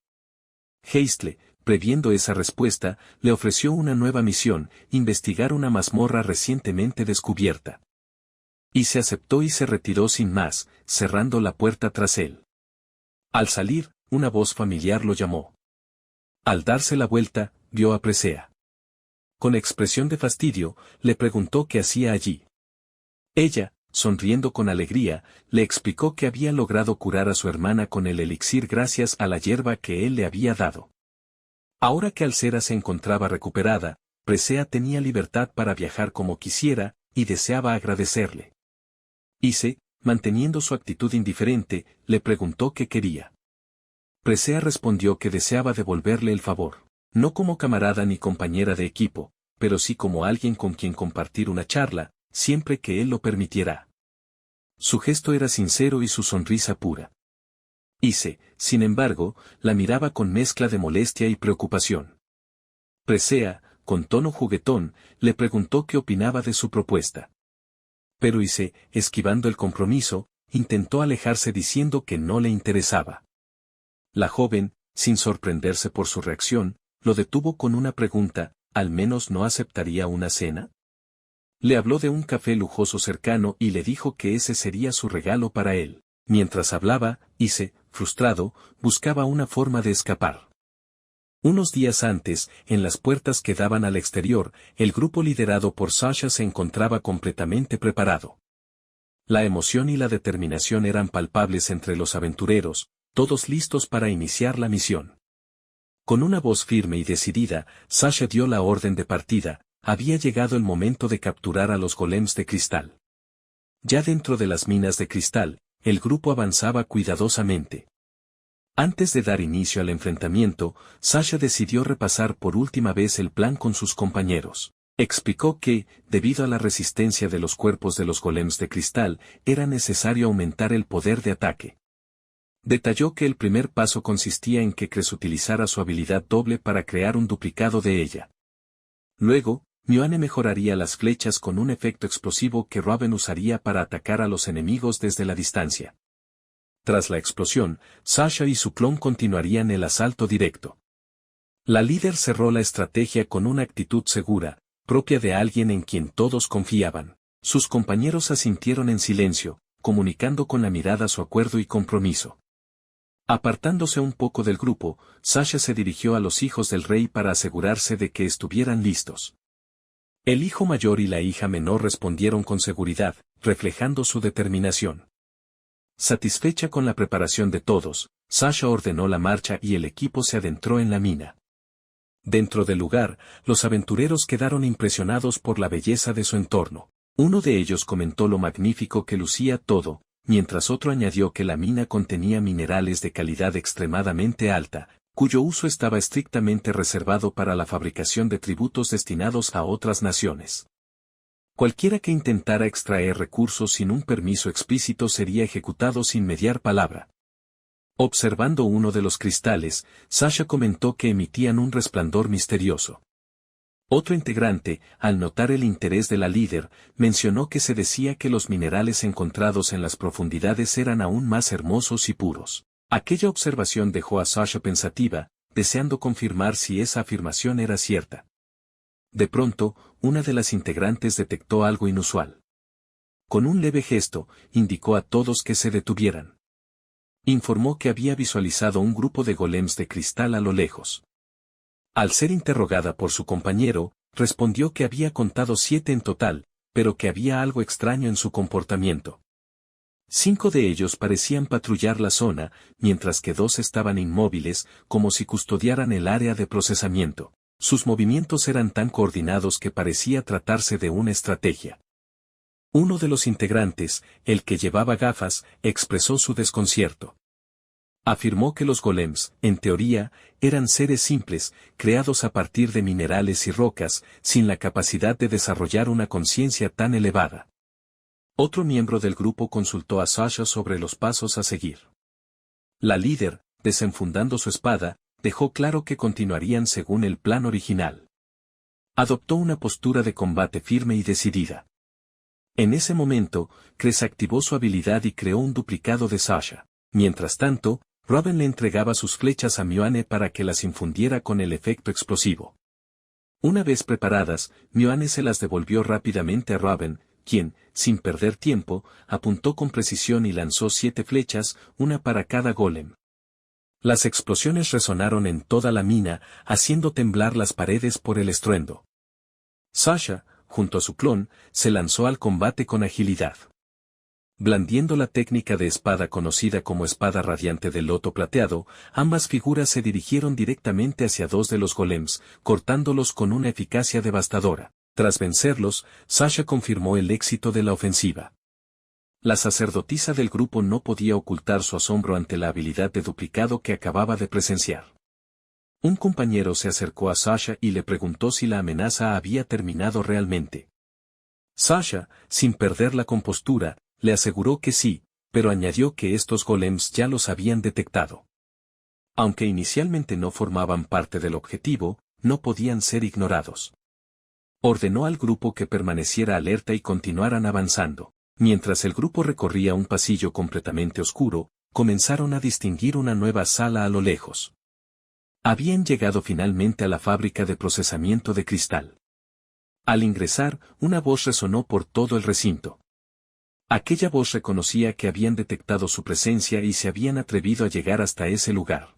[SPEAKER 1] Heistle, previendo esa respuesta, le ofreció una nueva misión, investigar una mazmorra recientemente descubierta. Ise aceptó y se retiró sin más, cerrando la puerta tras él. Al salir, una voz familiar lo llamó. Al darse la vuelta, vio a Presea. Con expresión de fastidio, le preguntó qué hacía allí. Ella, sonriendo con alegría, le explicó que había logrado curar a su hermana con el elixir gracias a la hierba que él le había dado. Ahora que Alcera se encontraba recuperada, Presea tenía libertad para viajar como quisiera, y deseaba agradecerle. Ise, manteniendo su actitud indiferente, le preguntó qué quería. Presea respondió que deseaba devolverle el favor, no como camarada ni compañera de equipo, pero sí como alguien con quien compartir una charla, siempre que él lo permitiera. Su gesto era sincero y su sonrisa pura. Ise, sin embargo, la miraba con mezcla de molestia y preocupación. Presea, con tono juguetón, le preguntó qué opinaba de su propuesta. Pero Ise, esquivando el compromiso, intentó alejarse diciendo que no le interesaba. La joven, sin sorprenderse por su reacción, lo detuvo con una pregunta, ¿al menos no aceptaría una cena? Le habló de un café lujoso cercano y le dijo que ese sería su regalo para él. Mientras hablaba, Ise, frustrado, buscaba una forma de escapar. Unos días antes, en las puertas que daban al exterior, el grupo liderado por Sasha se encontraba completamente preparado. La emoción y la determinación eran palpables entre los aventureros, todos listos para iniciar la misión. Con una voz firme y decidida, Sasha dio la orden de partida, había llegado el momento de capturar a los golems de cristal. Ya dentro de las minas de cristal, el grupo avanzaba cuidadosamente. Antes de dar inicio al enfrentamiento, Sasha decidió repasar por última vez el plan con sus compañeros. Explicó que, debido a la resistencia de los cuerpos de los golems de cristal, era necesario aumentar el poder de ataque. Detalló que el primer paso consistía en que Cres utilizara su habilidad doble para crear un duplicado de ella. Luego, Mioane mejoraría las flechas con un efecto explosivo que Raven usaría para atacar a los enemigos desde la distancia. Tras la explosión, Sasha y su clon continuarían el asalto directo. La líder cerró la estrategia con una actitud segura, propia de alguien en quien todos confiaban. Sus compañeros asintieron en silencio, comunicando con la mirada su acuerdo y compromiso. Apartándose un poco del grupo, Sasha se dirigió a los hijos del rey para asegurarse de que estuvieran listos. El hijo mayor y la hija menor respondieron con seguridad, reflejando su determinación. Satisfecha con la preparación de todos, Sasha ordenó la marcha y el equipo se adentró en la mina. Dentro del lugar, los aventureros quedaron impresionados por la belleza de su entorno. Uno de ellos comentó lo magnífico que lucía todo, mientras otro añadió que la mina contenía minerales de calidad extremadamente alta, cuyo uso estaba estrictamente reservado para la fabricación de tributos destinados a otras naciones. Cualquiera que intentara extraer recursos sin un permiso explícito sería ejecutado sin mediar palabra. Observando uno de los cristales, Sasha comentó que emitían un resplandor misterioso. Otro integrante, al notar el interés de la líder, mencionó que se decía que los minerales encontrados en las profundidades eran aún más hermosos y puros. Aquella observación dejó a Sasha pensativa, deseando confirmar si esa afirmación era cierta. De pronto, una de las integrantes detectó algo inusual. Con un leve gesto, indicó a todos que se detuvieran. Informó que había visualizado un grupo de golems de cristal a lo lejos. Al ser interrogada por su compañero, respondió que había contado 7 en total, pero que había algo extraño en su comportamiento. 5 de ellos parecían patrullar la zona, mientras que 2 estaban inmóviles, como si custodiaran el área de procesamiento. Sus movimientos eran tan coordinados que parecía tratarse de una estrategia. Uno de los integrantes, el que llevaba gafas, expresó su desconcierto. Afirmó que los golems, en teoría, eran seres simples, creados a partir de minerales y rocas, sin la capacidad de desarrollar una conciencia tan elevada. Otro miembro del grupo consultó a Sasha sobre los pasos a seguir. La líder, desenfundando su espada, dejó claro que continuarían según el plan original. Adoptó una postura de combate firme y decidida. En ese momento, Cress activó su habilidad y creó un duplicado de Sasha. Mientras tanto, Raven le entregaba sus flechas a Mioane para que las infundiera con el efecto explosivo. Una vez preparadas, Mioane se las devolvió rápidamente a Raven, quien, sin perder tiempo, apuntó con precisión y lanzó 7 flechas, una para cada golem. Las explosiones resonaron en toda la mina, haciendo temblar las paredes por el estruendo. Sasha, junto a su clon, se lanzó al combate con agilidad. Blandiendo la técnica de espada conocida como espada radiante del loto plateado, ambas figuras se dirigieron directamente hacia 2 de los golems, cortándolos con una eficacia devastadora. Tras vencerlos, Sasha confirmó el éxito de la ofensiva. La sacerdotisa del grupo no podía ocultar su asombro ante la habilidad de duplicado que acababa de presenciar. Un compañero se acercó a Sasha y le preguntó si la amenaza había terminado realmente. Sasha, sin perder la compostura, le aseguró que sí, pero añadió que estos golems ya los habían detectado. Aunque inicialmente no formaban parte del objetivo, no podían ser ignorados. Ordenó al grupo que permaneciera alerta y continuaran avanzando. Mientras el grupo recorría un pasillo completamente oscuro, comenzaron a distinguir una nueva sala a lo lejos. Habían llegado finalmente a la fábrica de procesamiento de cristal. Al ingresar, una voz resonó por todo el recinto. Aquella voz reconocía que habían detectado su presencia y se habían atrevido a llegar hasta ese lugar.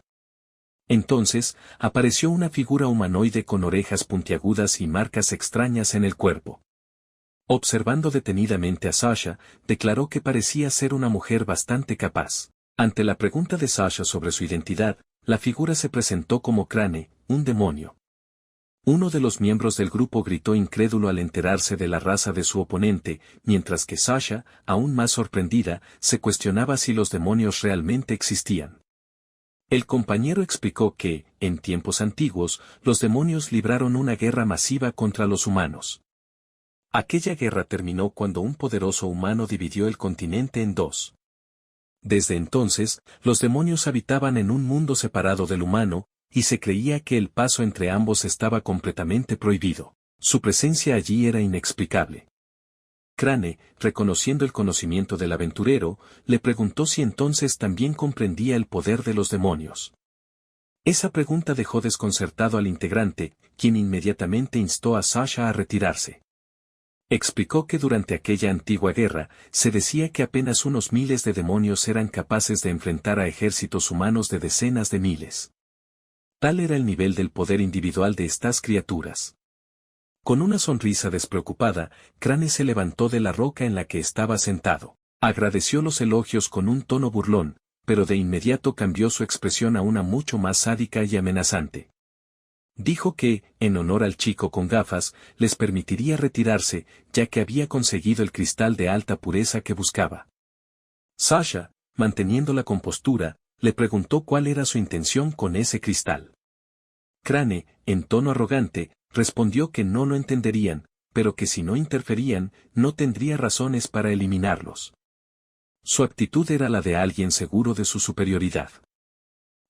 [SPEAKER 1] Entonces, apareció una figura humanoide con orejas puntiagudas y marcas extrañas en el cuerpo. Observando detenidamente a Sasha, declaró que parecía ser una mujer bastante capaz. Ante la pregunta de Sasha sobre su identidad, la figura se presentó como Crane, un demonio. Uno de los miembros del grupo gritó incrédulo al enterarse de la raza de su oponente, mientras que Sasha, aún más sorprendida, se cuestionaba si los demonios realmente existían. El compañero explicó que, en tiempos antiguos, los demonios libraron una guerra masiva contra los humanos. Aquella guerra terminó cuando un poderoso humano dividió el continente en 2. Desde entonces, los demonios habitaban en un mundo separado del humano, y se creía que el paso entre ambos estaba completamente prohibido. Su presencia allí era inexplicable. Crane, reconociendo el conocimiento del aventurero, le preguntó si entonces también comprendía el poder de los demonios. Esa pregunta dejó desconcertado al integrante, quien inmediatamente instó a Sasha a retirarse. Explicó que durante aquella antigua guerra, se decía que apenas unos miles de demonios eran capaces de enfrentar a ejércitos humanos de decenas de miles. Tal era el nivel del poder individual de estas criaturas. Con una sonrisa despreocupada, Crane se levantó de la roca en la que estaba sentado. Agradeció los elogios con un tono burlón, pero de inmediato cambió su expresión a una mucho más sádica y amenazante. Dijo que, en honor al chico con gafas, les permitiría retirarse, ya que había conseguido el cristal de alta pureza que buscaba. Sasha, manteniendo la compostura, le preguntó cuál era su intención con ese cristal. Crane, en tono arrogante, respondió que no lo entenderían, pero que si no interferían, no tendría razones para eliminarlos. Su actitud era la de alguien seguro de su superioridad.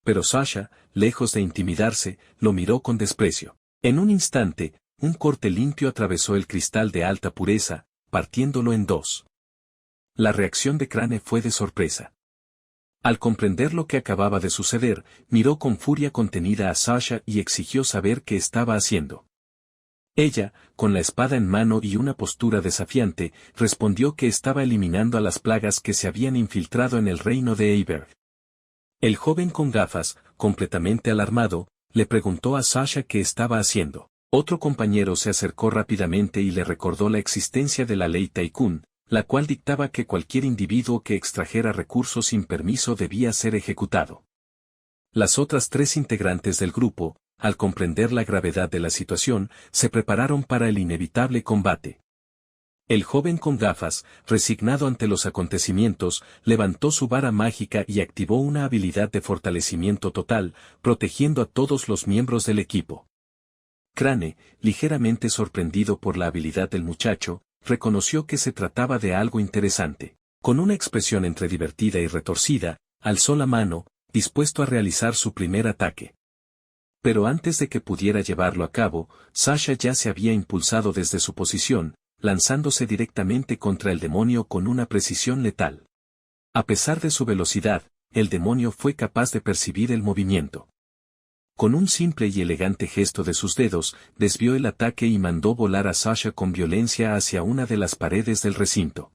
[SPEAKER 1] Pero Sasha, lejos de intimidarse, lo miró con desprecio. En un instante, un corte limpio atravesó el cristal de alta pureza, partiéndolo en dos. La reacción de Crane fue de sorpresa. Al comprender lo que acababa de suceder, miró con furia contenida a Sasha y exigió saber qué estaba haciendo. Ella, con la espada en mano y una postura desafiante, respondió que estaba eliminando a las plagas que se habían infiltrado en el reino de Eiberg. El joven con gafas, completamente alarmado, le preguntó a Sasha qué estaba haciendo. Otro compañero se acercó rápidamente y le recordó la existencia de la ley Tycoon, la cual dictaba que cualquier individuo que extrajera recursos sin permiso debía ser ejecutado. Las otras tres integrantes del grupo, al comprender la gravedad de la situación, se prepararon para el inevitable combate. El joven con gafas, resignado ante los acontecimientos, levantó su vara mágica y activó una habilidad de fortalecimiento total, protegiendo a todos los miembros del equipo. Crane, ligeramente sorprendido por la habilidad del muchacho, reconoció que se trataba de algo interesante. Con una expresión entre divertida y retorcida, alzó la mano, dispuesto a realizar su primer ataque. Pero antes de que pudiera llevarlo a cabo, Sasha ya se había impulsado desde su posición, lanzándose directamente contra el demonio con una precisión letal. A pesar de su velocidad, el demonio fue capaz de percibir el movimiento. Con un simple y elegante gesto de sus dedos, desvió el ataque y mandó volar a Sasha con violencia hacia una de las paredes del recinto.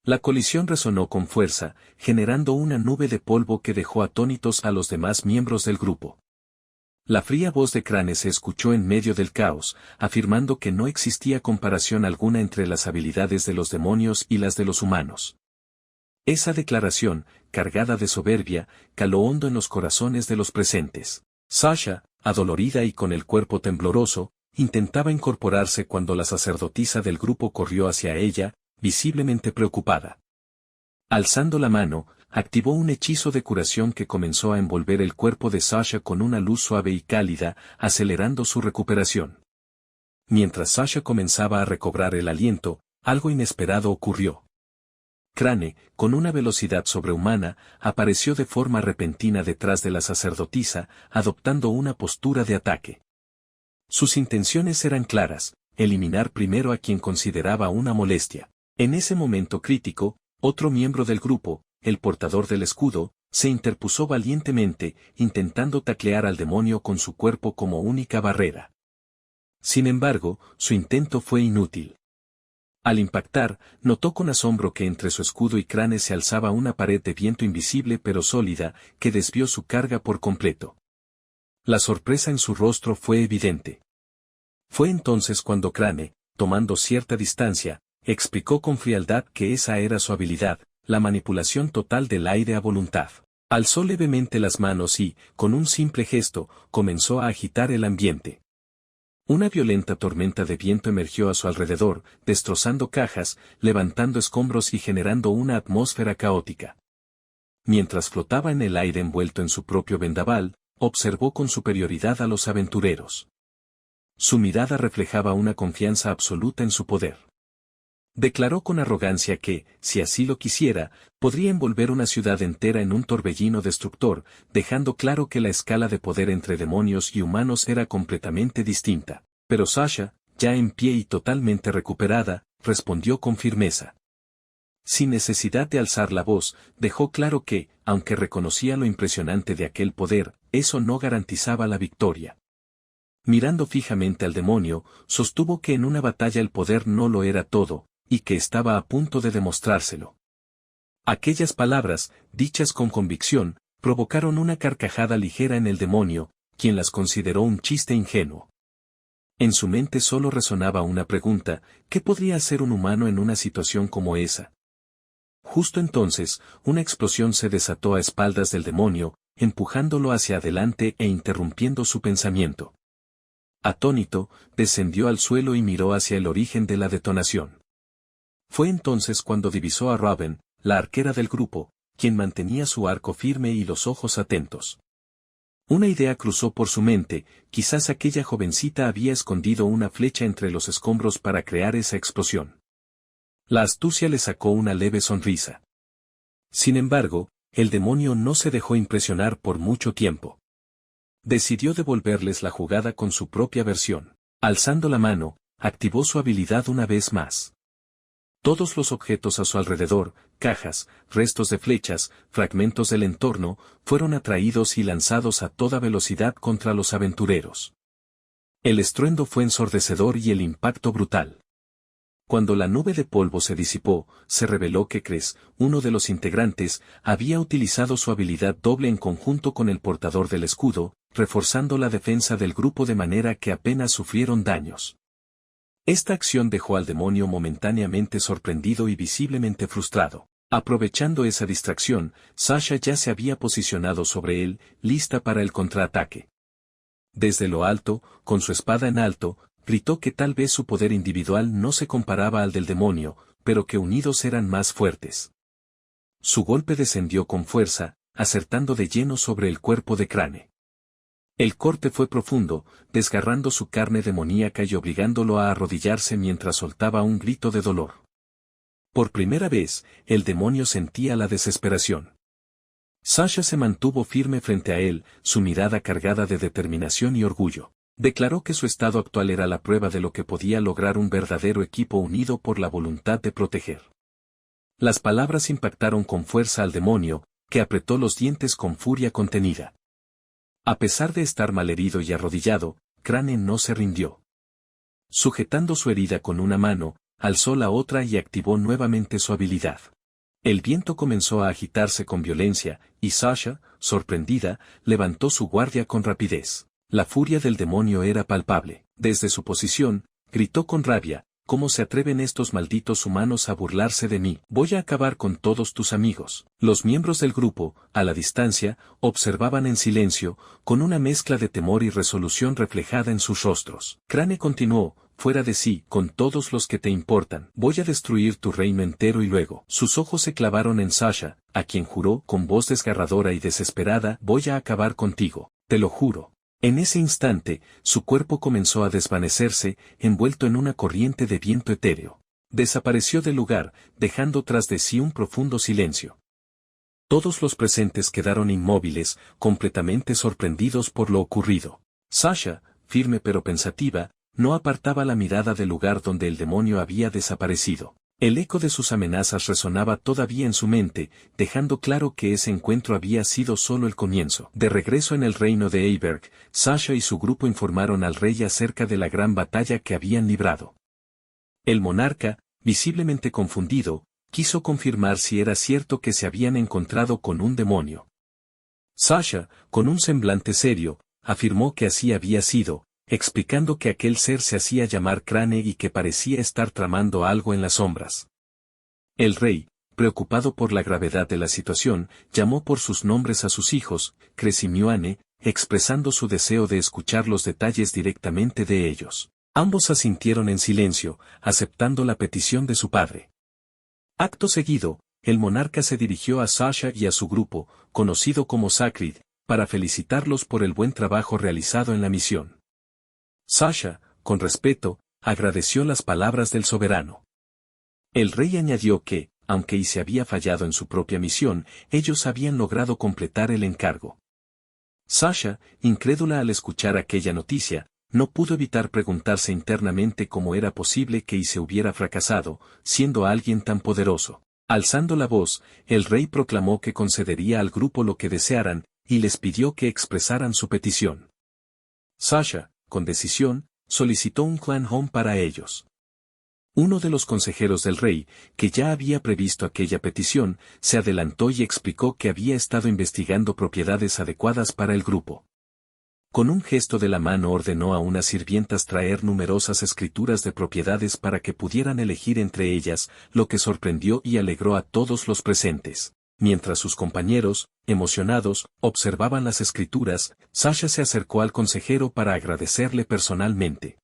[SPEAKER 1] La colisión resonó con fuerza, generando una nube de polvo que dejó atónitos a los demás miembros del grupo. La fría voz de Crane se escuchó en medio del caos, afirmando que no existía comparación alguna entre las habilidades de los demonios y las de los humanos. Esa declaración, cargada de soberbia, caló hondo en los corazones de los presentes. Sasha, adolorida y con el cuerpo tembloroso, intentaba incorporarse cuando la sacerdotisa del grupo corrió hacia ella, visiblemente preocupada. Alzando la mano, activó un hechizo de curación que comenzó a envolver el cuerpo de Sasha con una luz suave y cálida, acelerando su recuperación. Mientras Sasha comenzaba a recobrar el aliento, algo inesperado ocurrió. Crane, con una velocidad sobrehumana, apareció de forma repentina detrás de la sacerdotisa, adoptando una postura de ataque. Sus intenciones eran claras: eliminar primero a quien consideraba una molestia. En ese momento crítico, otro miembro del grupo, el portador del escudo, se interpuso valientemente, intentando taclear al demonio con su cuerpo como única barrera. Sin embargo, su intento fue inútil. Al impactar, notó con asombro que entre su escudo y Crane se alzaba una pared de viento invisible pero sólida, que desvió su carga por completo. La sorpresa en su rostro fue evidente. Fue entonces cuando Crane, tomando cierta distancia, explicó con frialdad que esa era su habilidad, la manipulación total del aire a voluntad. Alzó levemente las manos y, con un simple gesto, comenzó a agitar el ambiente. Una violenta tormenta de viento emergió a su alrededor, destrozando cajas, levantando escombros y generando una atmósfera caótica. Mientras flotaba en el aire envuelto en su propio vendaval, observó con superioridad a los aventureros. Su mirada reflejaba una confianza absoluta en su poder. Declaró con arrogancia que, si así lo quisiera, podría envolver una ciudad entera en un torbellino destructor, dejando claro que la escala de poder entre demonios y humanos era completamente distinta. Pero Sasha, ya en pie y totalmente recuperada, respondió con firmeza. Sin necesidad de alzar la voz, dejó claro que, aunque reconocía lo impresionante de aquel poder, eso no garantizaba la victoria. Mirando fijamente al demonio, sostuvo que en una batalla el poder no lo era todo, y que estaba a punto de demostrárselo. Aquellas palabras, dichas con convicción, provocaron una carcajada ligera en el demonio, quien las consideró un chiste ingenuo. En su mente solo resonaba una pregunta: ¿qué podría hacer un humano en una situación como esa? Justo entonces, una explosión se desató a espaldas del demonio, empujándolo hacia adelante e interrumpiendo su pensamiento. Atónito, descendió al suelo y miró hacia el origen de la detonación. Fue entonces cuando divisó a Raven, la arquera del grupo, quien mantenía su arco firme y los ojos atentos. Una idea cruzó por su mente: quizás aquella jovencita había escondido una flecha entre los escombros para crear esa explosión. La astucia le sacó una leve sonrisa. Sin embargo, el demonio no se dejó impresionar por mucho tiempo. Decidió devolverles la jugada con su propia versión. Alzando la mano, activó su habilidad una vez más. Todos los objetos a su alrededor, cajas, restos de flechas, fragmentos del entorno, fueron atraídos y lanzados a toda velocidad contra los aventureros. El estruendo fue ensordecedor y el impacto brutal. Cuando la nube de polvo se disipó, se reveló que Cres, uno de los integrantes, había utilizado su habilidad doble en conjunto con el portador del escudo, reforzando la defensa del grupo de manera que apenas sufrieron daños. Esta acción dejó al demonio momentáneamente sorprendido y visiblemente frustrado. Aprovechando esa distracción, Sasha ya se había posicionado sobre él, lista para el contraataque. Desde lo alto, con su espada en alto, gritó que tal vez su poder individual no se comparaba al del demonio, pero que unidos eran más fuertes. Su golpe descendió con fuerza, acertando de lleno sobre el cuerpo de Crane. El corte fue profundo, desgarrando su carne demoníaca y obligándolo a arrodillarse mientras soltaba un grito de dolor. Por primera vez, el demonio sentía la desesperación. Sasha se mantuvo firme frente a él, su mirada cargada de determinación y orgullo. Declaró que su estado actual era la prueba de lo que podía lograr un verdadero equipo unido por la voluntad de proteger. Las palabras impactaron con fuerza al demonio, que apretó los dientes con furia contenida. A pesar de estar malherido y arrodillado, Crane no se rindió. Sujetando su herida con una mano, alzó la otra y activó nuevamente su habilidad. El viento comenzó a agitarse con violencia, y Sasha, sorprendida, levantó su guardia con rapidez. La furia del demonio era palpable. Desde su posición, gritó con rabia: ¿cómo se atreven estos malditos humanos a burlarse de mí? Voy a acabar con todos tus amigos. Los miembros del grupo, a la distancia, observaban en silencio, con una mezcla de temor y resolución reflejada en sus rostros. Crane continuó, fuera de sí: con todos los que te importan. Voy a destruir tu reino entero y luego. Sus ojos se clavaron en Sasha, a quien juró con voz desgarradora y desesperada: voy a acabar contigo, te lo juro. En ese instante, su cuerpo comenzó a desvanecerse, envuelto en una corriente de viento etéreo. Desapareció del lugar, dejando tras de sí un profundo silencio. Todos los presentes quedaron inmóviles, completamente sorprendidos por lo ocurrido. Sasha, firme pero pensativa, no apartaba la mirada del lugar donde el demonio había desaparecido. El eco de sus amenazas resonaba todavía en su mente, dejando claro que ese encuentro había sido solo el comienzo. De regreso en el reino de Heiberg, Sasha y su grupo informaron al rey acerca de la gran batalla que habían librado. El monarca, visiblemente confundido, quiso confirmar si era cierto que se habían encontrado con un demonio. Sasha, con un semblante serio, afirmó que así había sido, explicando que aquel ser se hacía llamar Crane y que parecía estar tramando algo en las sombras. El rey, preocupado por la gravedad de la situación, llamó por sus nombres a sus hijos, Cres y Mioane, expresando su deseo de escuchar los detalles directamente de ellos. Ambos asintieron en silencio, aceptando la petición de su padre. Acto seguido, el monarca se dirigió a Sasha y a su grupo, conocido como Sacred, para felicitarlos por el buen trabajo realizado en la misión. Sasha, con respeto, agradeció las palabras del soberano. El rey añadió que, aunque se había fallado en su propia misión, ellos habían logrado completar el encargo. Sasha, incrédula al escuchar aquella noticia, no pudo evitar preguntarse internamente cómo era posible que se hubiera fracasado, siendo alguien tan poderoso. Alzando la voz, el rey proclamó que concedería al grupo lo que desearan, y les pidió que expresaran su petición. Sasha, con decisión, solicitó un clan home para ellos. Uno de los consejeros del rey, que ya había previsto aquella petición, se adelantó y explicó que había estado investigando propiedades adecuadas para el grupo. Con un gesto de la mano ordenó a unas sirvientas traer numerosas escrituras de propiedades para que pudieran elegir entre ellas, lo que sorprendió y alegró a todos los presentes. Mientras sus compañeros, emocionados, observaban las escrituras, Sasha se acercó al consejero para agradecerle personalmente.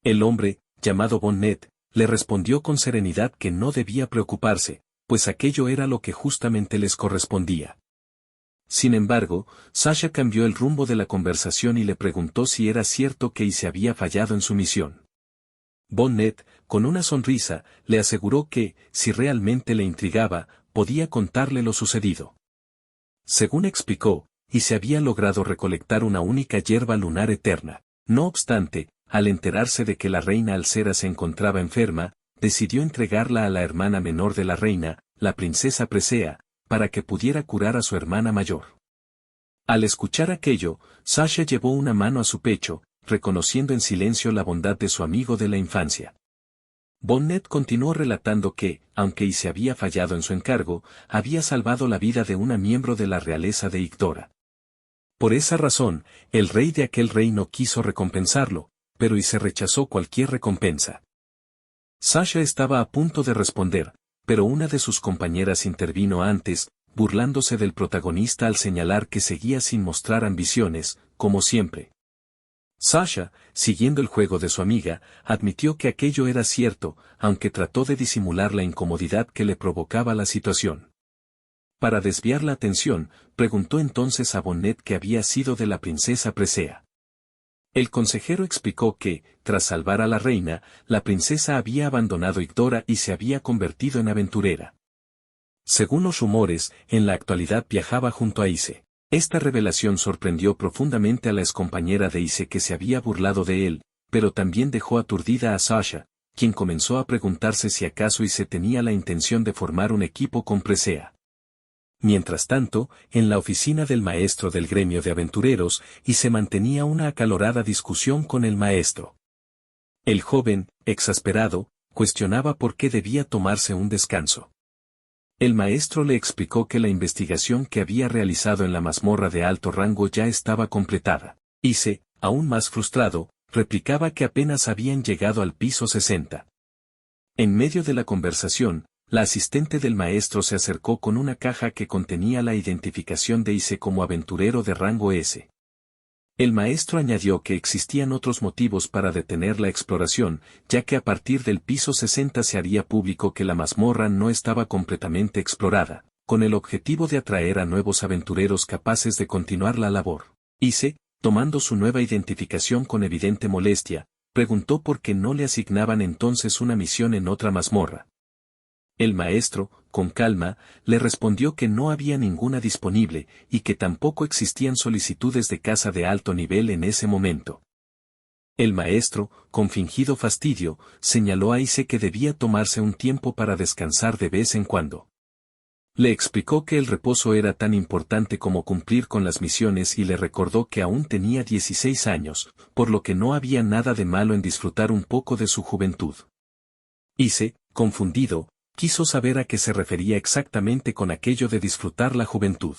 [SPEAKER 1] El hombre, llamado Bonnet, le respondió con serenidad que no debía preocuparse, pues aquello era lo que justamente les correspondía. Sin embargo, Sasha cambió el rumbo de la conversación y le preguntó si era cierto que se había fallado en su misión. Bonnet, con una sonrisa, le aseguró que, si realmente le intrigaba, podía contarle lo sucedido. Según explicó, se había logrado recolectar una única hierba lunar eterna. No obstante, al enterarse de que la reina Alcera se encontraba enferma, decidió entregarla a la hermana menor de la reina, la princesa Presea, para que pudiera curar a su hermana mayor. Al escuchar aquello, Sasha llevó una mano a su pecho, reconociendo en silencio la bondad de su amigo de la infancia. Bonnet continuó relatando que, aunque se había fallado en su encargo, había salvado la vida de una miembro de la realeza de Ictora. Por esa razón, el rey de aquel reino quiso recompensarlo, pero se rechazó cualquier recompensa. Sasha estaba a punto de responder, pero una de sus compañeras intervino antes, burlándose del protagonista al señalar que seguía sin mostrar ambiciones, como siempre. Sasha, siguiendo el juego de su amiga, admitió que aquello era cierto, aunque trató de disimular la incomodidad que le provocaba la situación. Para desviar la atención, preguntó entonces a Bonnet qué había sido de la princesa Presea. El consejero explicó que, tras salvar a la reina, la princesa había abandonado Ictora y se había convertido en aventurera. Según los rumores, en la actualidad viajaba junto a Ise. Esta revelación sorprendió profundamente a la excompañera de Ise que se había burlado de él, pero también dejó aturdida a Sasha, quien comenzó a preguntarse si acaso Ise tenía la intención de formar un equipo con Presea. Mientras tanto, en la oficina del maestro del gremio de aventureros, se mantenía una acalorada discusión con el maestro. El joven, exasperado, cuestionaba por qué debía tomarse un descanso. El maestro le explicó que la investigación que había realizado en la mazmorra de alto rango ya estaba completada. Ise, aún más frustrado, replicaba que apenas habían llegado al piso 60. En medio de la conversación, la asistente del maestro se acercó con una caja que contenía la identificación de Ise como aventurero de rango S. El maestro añadió que existían otros motivos para detener la exploración, ya que a partir del piso 60 se haría público que la mazmorra no estaba completamente explorada, con el objetivo de atraer a nuevos aventureros capaces de continuar la labor. Ise, tomando su nueva identificación con evidente molestia, preguntó por qué no le asignaban entonces una misión en otra mazmorra. El maestro, con calma, le respondió que no había ninguna disponible y que tampoco existían solicitudes de caza de alto nivel en ese momento. El maestro, con fingido fastidio, señaló a Ise que debía tomarse un tiempo para descansar de vez en cuando. Le explicó que el reposo era tan importante como cumplir con las misiones y le recordó que aún tenía 16 años, por lo que no había nada de malo en disfrutar un poco de su juventud. Ise, confundido, quiso saber a qué se refería exactamente con aquello de disfrutar la juventud.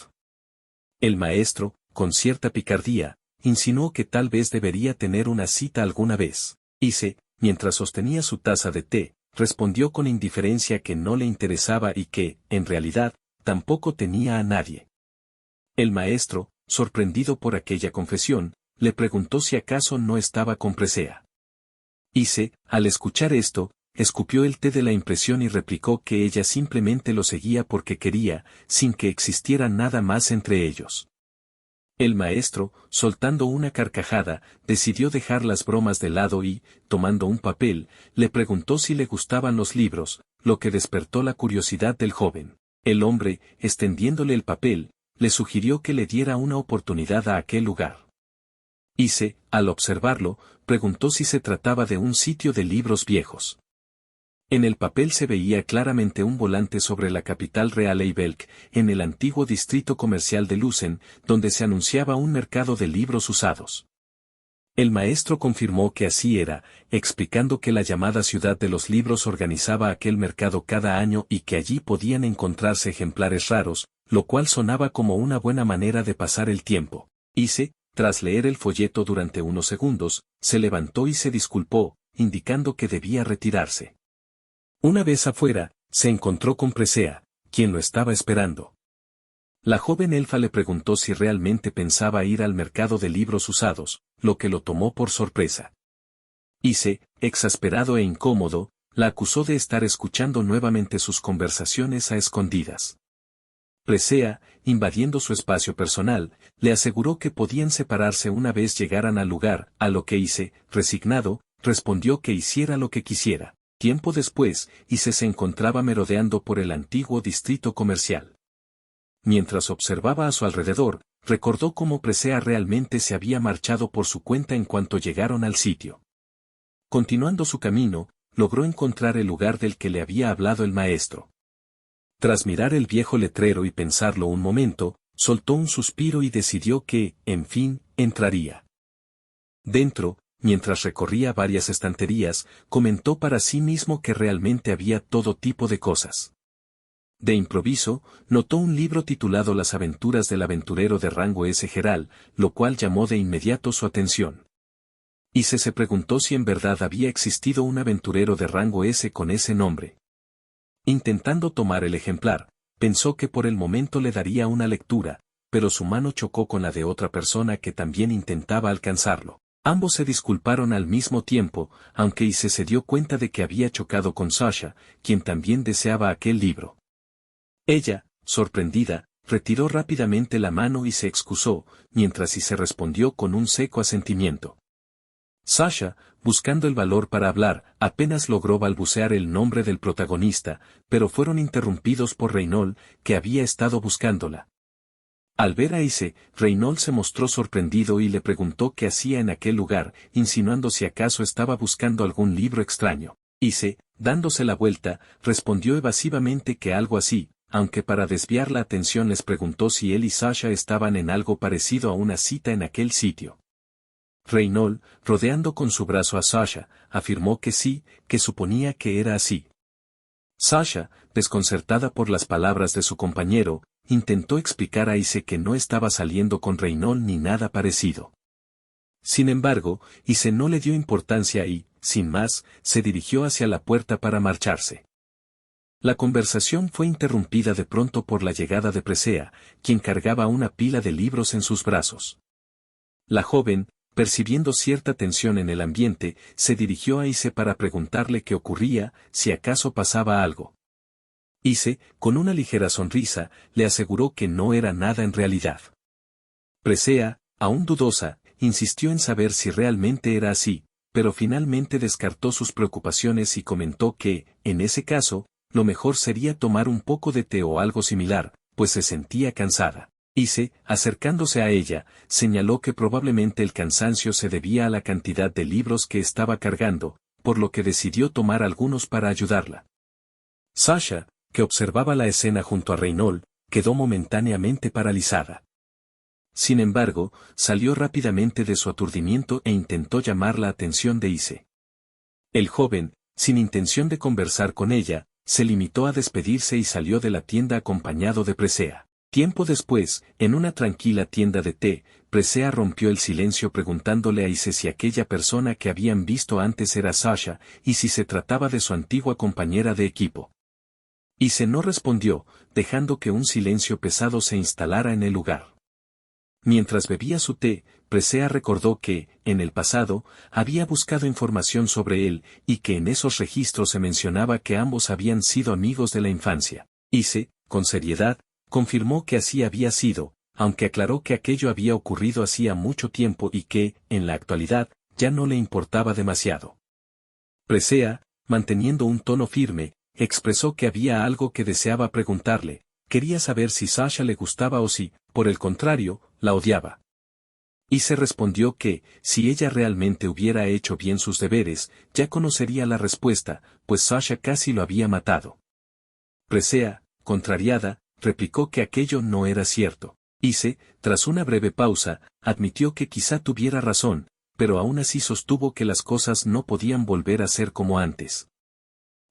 [SPEAKER 1] El maestro, con cierta picardía, insinuó que tal vez debería tener una cita alguna vez. Ise, mientras sostenía su taza de té, respondió con indiferencia que no le interesaba y que, en realidad, tampoco tenía a nadie. El maestro, sorprendido por aquella confesión, le preguntó si acaso no estaba con Presea. Ise, al escuchar esto, escupió el té de la impresión y replicó que ella simplemente lo seguía porque quería, sin que existiera nada más entre ellos. El maestro, soltando una carcajada, decidió dejar las bromas de lado y, tomando un papel, le preguntó si le gustaban los libros, lo que despertó la curiosidad del joven. El hombre, extendiéndole el papel, le sugirió que le diera una oportunidad a aquel lugar. Ise, al observarlo, preguntó si se trataba de un sitio de libros viejos. En el papel se veía claramente un volante sobre la capital real Eibelk, en el antiguo distrito comercial de Lucen, donde se anunciaba un mercado de libros usados. El maestro confirmó que así era, explicando que la llamada Ciudad de los Libros organizaba aquel mercado cada año y que allí podían encontrarse ejemplares raros, lo cual sonaba como una buena manera de pasar el tiempo. Ise, tras leer el folleto durante unos segundos, se levantó y se disculpó, indicando que debía retirarse. Una vez afuera, se encontró con Presea, quien lo estaba esperando. La joven elfa le preguntó si realmente pensaba ir al mercado de libros usados, lo que lo tomó por sorpresa. Ise, exasperado e incómodo, la acusó de estar escuchando nuevamente sus conversaciones a escondidas. Presea, invadiendo su espacio personal, le aseguró que podían separarse una vez llegaran al lugar, a lo que Ise, resignado, respondió que hiciera lo que quisiera. Tiempo después, Ise se encontraba merodeando por el antiguo distrito comercial. Mientras observaba a su alrededor, recordó cómo Presea realmente se había marchado por su cuenta en cuanto llegaron al sitio. Continuando su camino, logró encontrar el lugar del que le había hablado el maestro. Tras mirar el viejo letrero y pensarlo un momento, soltó un suspiro y decidió que, en fin, entraría. Dentro, mientras recorría varias estanterías, comentó para sí mismo que realmente había todo tipo de cosas. De improviso, notó un libro titulado Las aventuras del aventurero de rango S. Geral, lo cual llamó de inmediato su atención. Ise se preguntó si en verdad había existido un aventurero de rango S con ese nombre. Intentando tomar el ejemplar, pensó que por el momento le daría una lectura, pero su mano chocó con la de otra persona que también intentaba alcanzarlo. Ambos se disculparon al mismo tiempo, aunque Ise se dio cuenta de que había chocado con Sasha, quien también deseaba aquel libro. Ella, sorprendida, retiró rápidamente la mano y se excusó, mientras Ise respondió con un seco asentimiento. Sasha, buscando el valor para hablar, apenas logró balbucear el nombre del protagonista, pero fueron interrumpidos por Reynold, que había estado buscándola. Al ver a Ise, Reynold se mostró sorprendido y le preguntó qué hacía en aquel lugar, insinuando si acaso estaba buscando algún libro extraño. Ise, dándose la vuelta, respondió evasivamente que algo así, aunque para desviar la atención les preguntó si él y Sasha estaban en algo parecido a una cita en aquel sitio. Reynold, rodeando con su brazo a Sasha, afirmó que sí, que suponía que era así. Sasha, desconcertada por las palabras de su compañero, intentó explicar a Ise que no estaba saliendo con Reynold ni nada parecido. Sin embargo, Ise no le dio importancia y, sin más, se dirigió hacia la puerta para marcharse. La conversación fue interrumpida de pronto por la llegada de Presea, quien cargaba una pila de libros en sus brazos. La joven, percibiendo cierta tensión en el ambiente, se dirigió a Ise para preguntarle qué ocurría, si acaso pasaba algo. Ise, con una ligera sonrisa, le aseguró que no era nada en realidad. Presea, aún dudosa, insistió en saber si realmente era así, pero finalmente descartó sus preocupaciones y comentó que, en ese caso, lo mejor sería tomar un poco de té o algo similar, pues se sentía cansada. Ise, acercándose a ella, señaló que probablemente el cansancio se debía a la cantidad de libros que estaba cargando, por lo que decidió tomar algunos para ayudarla. Sasha, que observaba la escena junto a Reynold, quedó momentáneamente paralizada. Sin embargo, salió rápidamente de su aturdimiento e intentó llamar la atención de Ise. El joven, sin intención de conversar con ella, se limitó a despedirse y salió de la tienda acompañado de Presea. Tiempo después, en una tranquila tienda de té, Presea rompió el silencio preguntándole a Ise si aquella persona que habían visto antes era Sasha, y si se trataba de su antigua compañera de equipo. Ise no respondió, dejando que un silencio pesado se instalara en el lugar. Mientras bebía su té, Presea recordó que, en el pasado, había buscado información sobre él, y que en esos registros se mencionaba que ambos habían sido amigos de la infancia. Ise, con seriedad, confirmó que así había sido, aunque aclaró que aquello había ocurrido hacía mucho tiempo y que, en la actualidad, ya no le importaba demasiado. Presea, manteniendo un tono firme, expresó que había algo que deseaba preguntarle, quería saber si Sasha le gustaba o si, por el contrario, la odiaba. Ise respondió que, si ella realmente hubiera hecho bien sus deberes, ya conocería la respuesta, pues Sasha casi lo había matado. Presea, contrariada, replicó que aquello no era cierto. Ise, tras una breve pausa, admitió que quizá tuviera razón, pero aún así sostuvo que las cosas no podían volver a ser como antes.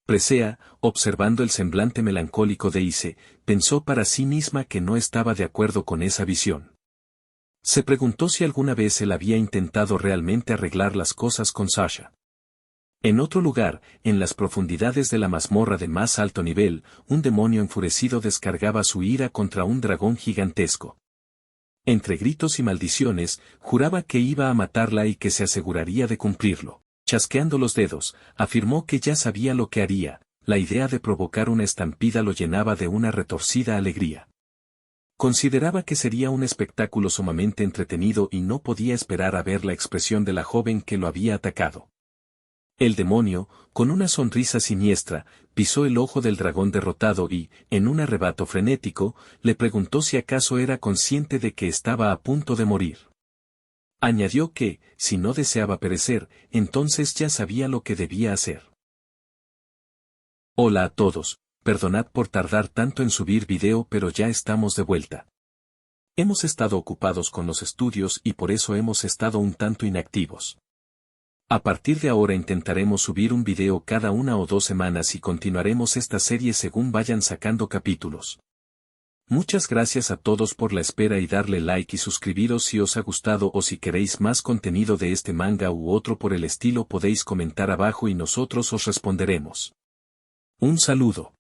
[SPEAKER 1] Presea, observando el semblante melancólico de Ise, pensó para sí misma que no estaba de acuerdo con esa visión. Se preguntó si alguna vez él había intentado realmente arreglar las cosas con Sasha. En otro lugar, en las profundidades de la mazmorra de más alto nivel, un demonio enfurecido descargaba su ira contra un dragón gigantesco. Entre gritos y maldiciones, juraba que iba a matarla y que se aseguraría de cumplirlo. Chasqueando los dedos, afirmó que ya sabía lo que haría, la idea de provocar una estampida lo llenaba de una retorcida alegría. Consideraba que sería un espectáculo sumamente entretenido y no podía esperar a ver la expresión de la joven que lo había atacado. El demonio, con una sonrisa siniestra, pisó el ojo del dragón derrotado y, en un arrebato frenético, le preguntó si acaso era consciente de que estaba a punto de morir. Añadió que, si no deseaba perecer, entonces ya sabía lo que debía hacer. Hola a todos, perdonad por tardar tanto en subir video pero ya estamos de vuelta. Hemos estado ocupados con los estudios y por eso hemos estado un tanto inactivos. A partir de ahora intentaremos subir un video cada 1 o 2 semanas y continuaremos esta serie según vayan sacando capítulos. Muchas gracias a todos por la espera y darle like y suscribiros si os ha gustado o si queréis más contenido de este manga u otro por el estilo podéis comentar abajo y nosotros os responderemos. Un saludo.